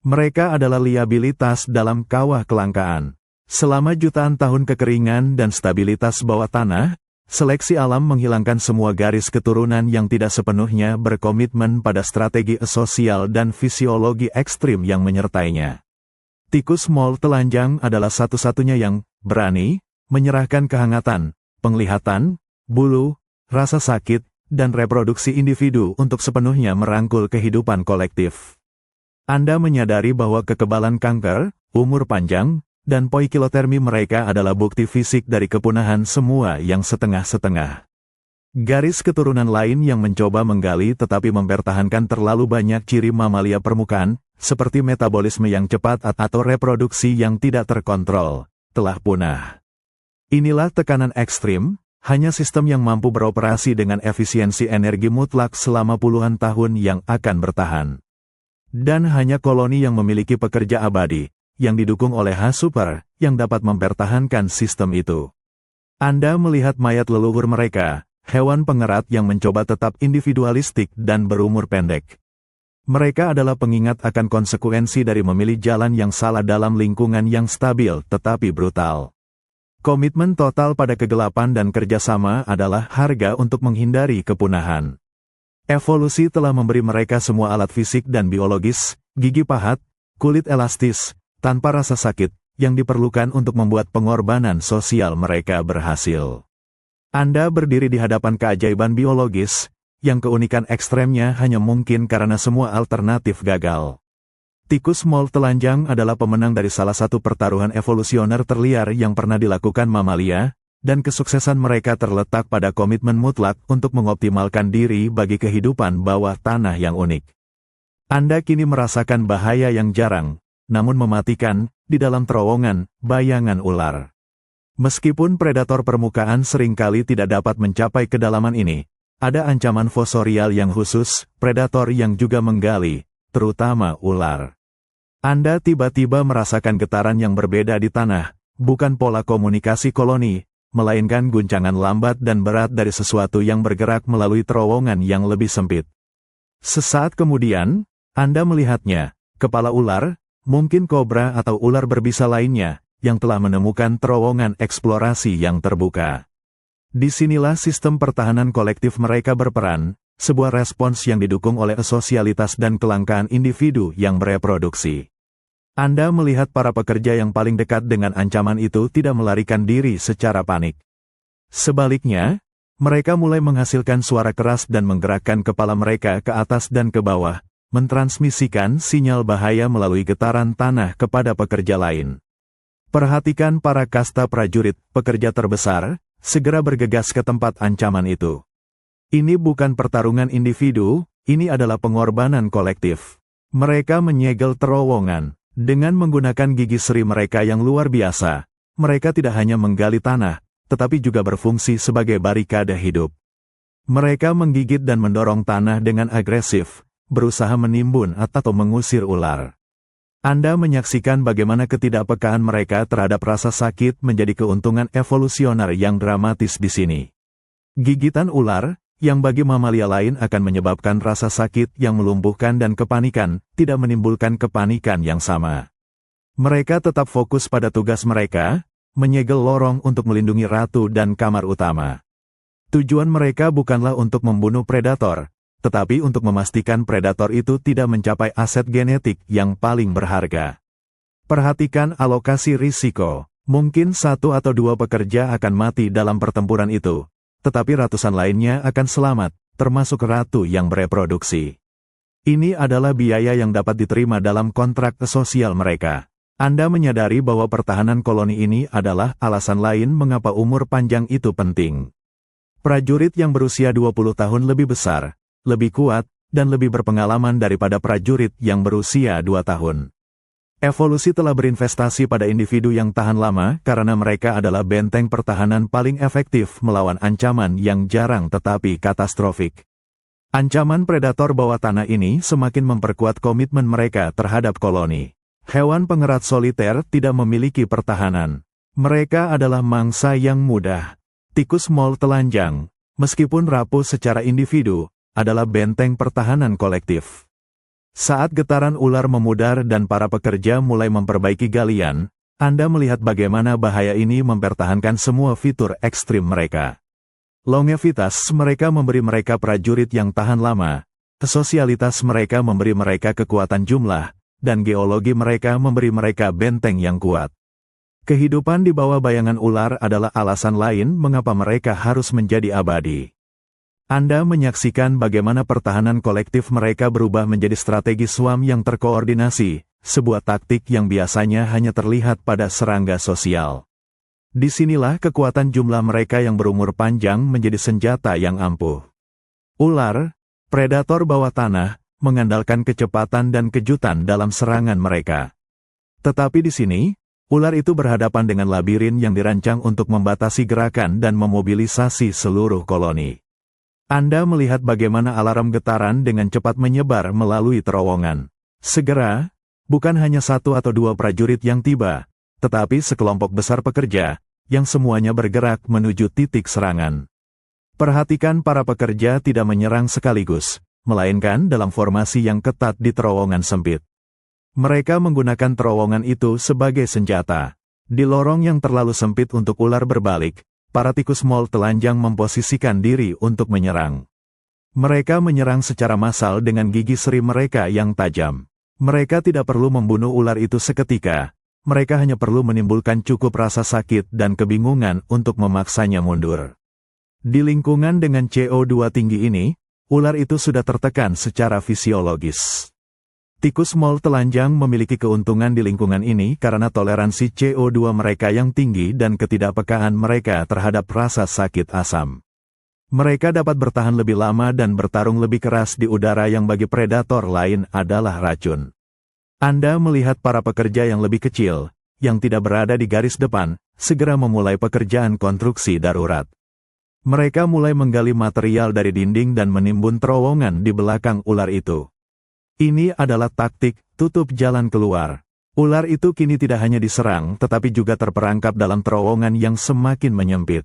Mereka adalah liabilitas dalam kawah kelangkaan. Selama jutaan tahun kekeringan dan stabilitas bawah tanah, seleksi alam menghilangkan semua garis keturunan yang tidak sepenuhnya berkomitmen pada strategi sosial dan fisiologi ekstrim yang menyertainya. Tikus mol telanjang adalah satu-satunya yang berani menyerahkan kehangatan, penglihatan, bulu, rasa sakit, dan reproduksi individu untuk sepenuhnya merangkul kehidupan kolektif. Anda menyadari bahwa kekebalan kanker, umur panjang, dan poikilotermi mereka adalah bukti fisik dari kepunahan semua yang setengah-setengah. Garis keturunan lain yang mencoba menggali tetapi mempertahankan terlalu banyak ciri mamalia permukaan, seperti metabolisme yang cepat atau reproduksi yang tidak terkontrol, telah punah. Inilah tekanan ekstrim, hanya sistem yang mampu beroperasi dengan efisiensi energi mutlak selama puluhan tahun yang akan bertahan. Dan hanya koloni yang memiliki pekerja abadi, yang didukung oleh H super, yang dapat mempertahankan sistem itu. Anda melihat mayat leluhur mereka, hewan pengerat yang mencoba tetap individualistik dan berumur pendek. Mereka adalah pengingat akan konsekuensi dari memilih jalan yang salah dalam lingkungan yang stabil tetapi brutal. Komitmen total pada kegelapan dan kerjasama adalah harga untuk menghindari kepunahan. Evolusi telah memberi mereka semua alat fisik dan biologis, gigi pahat, kulit elastis, tanpa rasa sakit, yang diperlukan untuk membuat pengorbanan sosial mereka berhasil. Anda berdiri di hadapan keajaiban biologis, yang keunikan ekstremnya hanya mungkin karena semua alternatif gagal. Tikus mol telanjang adalah pemenang dari salah satu pertaruhan evolusioner terliar yang pernah dilakukan mamalia, dan kesuksesan mereka terletak pada komitmen mutlak untuk mengoptimalkan diri bagi kehidupan bawah tanah yang unik. Anda kini merasakan bahaya yang jarang, namun mematikan, di dalam terowongan, bayangan ular. Meskipun predator permukaan seringkali tidak dapat mencapai kedalaman ini, ada ancaman fosorial yang khusus, predator yang juga menggali, terutama ular. Anda tiba-tiba merasakan getaran yang berbeda di tanah, bukan pola komunikasi koloni, melainkan guncangan lambat dan berat dari sesuatu yang bergerak melalui terowongan yang lebih sempit. Sesaat kemudian, Anda melihatnya, kepala ular, mungkin kobra atau ular berbisa lainnya, yang telah menemukan terowongan eksplorasi yang terbuka. Disinilah sistem pertahanan kolektif mereka berperan, sebuah respons yang didukung oleh sosialitas dan kelangkaan individu yang bereproduksi. Anda melihat para pekerja yang paling dekat dengan ancaman itu tidak melarikan diri secara panik. Sebaliknya, mereka mulai menghasilkan suara keras dan menggerakkan kepala mereka ke atas dan ke bawah, mentransmisikan sinyal bahaya melalui getaran tanah kepada pekerja lain. Perhatikan para kasta prajurit, pekerja terbesar, segera bergegas ke tempat ancaman itu. Ini bukan pertarungan individu, ini adalah pengorbanan kolektif. Mereka menyegel terowongan. Dengan menggunakan gigi seri mereka yang luar biasa, mereka tidak hanya menggali tanah, tetapi juga berfungsi sebagai barikade hidup. Mereka menggigit dan mendorong tanah dengan agresif, berusaha menimbun atau mengusir ular. Anda menyaksikan bagaimana ketidakpekaan mereka terhadap rasa sakit menjadi keuntungan evolusioner yang dramatis di sini. Gigitan ular, yang bagi mamalia lain akan menyebabkan rasa sakit yang melumpuhkan dan kepanikan, tidak menimbulkan kepanikan yang sama. Mereka tetap fokus pada tugas mereka, menyegel lorong untuk melindungi ratu dan kamar utama. Tujuan mereka bukanlah untuk membunuh predator, tetapi untuk memastikan predator itu tidak mencapai aset genetik yang paling berharga. Perhatikan alokasi risiko. Mungkin 1 atau 2 pekerja akan mati dalam pertempuran itu, tetapi ratusan lainnya akan selamat, termasuk ratu yang bereproduksi. Ini adalah biaya yang dapat diterima dalam kontrak sosial mereka. Anda menyadari bahwa pertahanan koloni ini adalah alasan lain mengapa umur panjang itu penting. Prajurit yang berusia 20 tahun lebih besar, lebih kuat, dan lebih berpengalaman daripada prajurit yang berusia 2 tahun. Evolusi telah berinvestasi pada individu yang tahan lama karena mereka adalah benteng pertahanan paling efektif melawan ancaman yang jarang tetapi katastrofik. Ancaman predator bawah tanah ini semakin memperkuat komitmen mereka terhadap koloni. Hewan pengerat soliter tidak memiliki pertahanan. Mereka adalah mangsa yang mudah. Tikus mol telanjang, meskipun rapuh secara individu, adalah benteng pertahanan kolektif. Saat getaran ular memudar dan para pekerja mulai memperbaiki galian, Anda melihat bagaimana bahaya ini mempertahankan semua fitur ekstrim mereka. Longevitas mereka memberi mereka prajurit yang tahan lama, sosialitas mereka memberi mereka kekuatan jumlah, dan geologi mereka memberi mereka benteng yang kuat. Kehidupan di bawah bayangan ular adalah alasan lain mengapa mereka harus menjadi abadi. Anda menyaksikan bagaimana pertahanan kolektif mereka berubah menjadi strategi SWAM yang terkoordinasi, sebuah taktik yang biasanya hanya terlihat pada serangga sosial. Disinilah kekuatan jumlah mereka yang berumur panjang menjadi senjata yang ampuh. Ular, predator bawah tanah, mengandalkan kecepatan dan kejutan dalam serangan mereka. Tetapi di sini, ular itu berhadapan dengan labirin yang dirancang untuk membatasi gerakan dan memobilisasi seluruh koloni. Anda melihat bagaimana alarm getaran dengan cepat menyebar melalui terowongan. Segera, bukan hanya 1 atau 2 prajurit yang tiba, tetapi sekelompok besar pekerja, yang semuanya bergerak menuju titik serangan. Perhatikan para pekerja tidak menyerang sekaligus, melainkan dalam formasi yang ketat di terowongan sempit. Mereka menggunakan terowongan itu sebagai senjata. Di lorong yang terlalu sempit untuk ular berbalik, para tikus mol telanjang memposisikan diri untuk menyerang. Mereka menyerang secara massal dengan gigi seri mereka yang tajam. Mereka tidak perlu membunuh ular itu seketika, mereka hanya perlu menimbulkan cukup rasa sakit dan kebingungan untuk memaksanya mundur. Di lingkungan dengan CO2 tinggi ini, ular itu sudah tertekan secara fisiologis. Tikus mol telanjang memiliki keuntungan di lingkungan ini karena toleransi CO2 mereka yang tinggi dan ketidakpekaan mereka terhadap rasa sakit asam. Mereka dapat bertahan lebih lama dan bertarung lebih keras di udara yang bagi predator lain adalah racun. Anda melihat para pekerja yang lebih kecil, yang tidak berada di garis depan, segera memulai pekerjaan konstruksi darurat. Mereka mulai menggali material dari dinding dan menimbun terowongan di belakang ular itu. Ini adalah taktik tutup jalan keluar. Ular itu kini tidak hanya diserang tetapi juga terperangkap dalam terowongan yang semakin menyempit.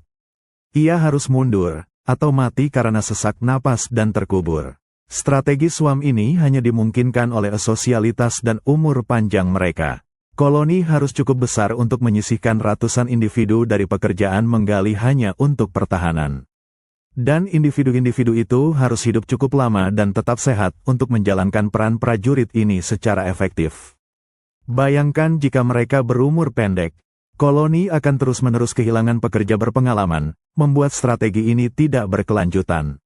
Ia harus mundur, atau mati karena sesak napas dan terkubur. Strategi swarm ini hanya dimungkinkan oleh sosialitas dan umur panjang mereka. Koloni harus cukup besar untuk menyisihkan ratusan individu dari pekerjaan menggali hanya untuk pertahanan. Dan individu-individu itu harus hidup cukup lama dan tetap sehat untuk menjalankan peran prajurit ini secara efektif. Bayangkan jika mereka berumur pendek, koloni akan terus-menerus kehilangan pekerja berpengalaman, membuat strategi ini tidak berkelanjutan.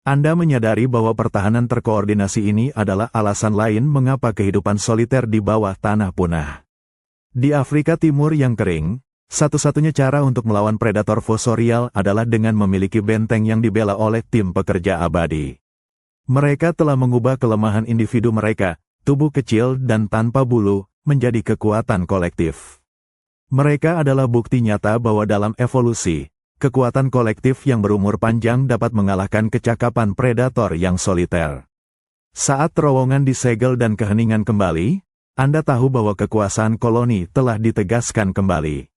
Anda menyadari bahwa pertahanan terkoordinasi ini adalah alasan lain mengapa kehidupan soliter di bawah tanah punah. Di Afrika Timur yang kering, satu-satunya cara untuk melawan predator fosorial adalah dengan memiliki benteng yang dibela oleh tim pekerja abadi. Mereka telah mengubah kelemahan individu mereka, tubuh kecil dan tanpa bulu, menjadi kekuatan kolektif. Mereka adalah bukti nyata bahwa dalam evolusi, kekuatan kolektif yang berumur panjang dapat mengalahkan kecakapan predator yang soliter. Saat terowongan disegel dan keheningan kembali, Anda tahu bahwa kekuasaan koloni telah ditegaskan kembali.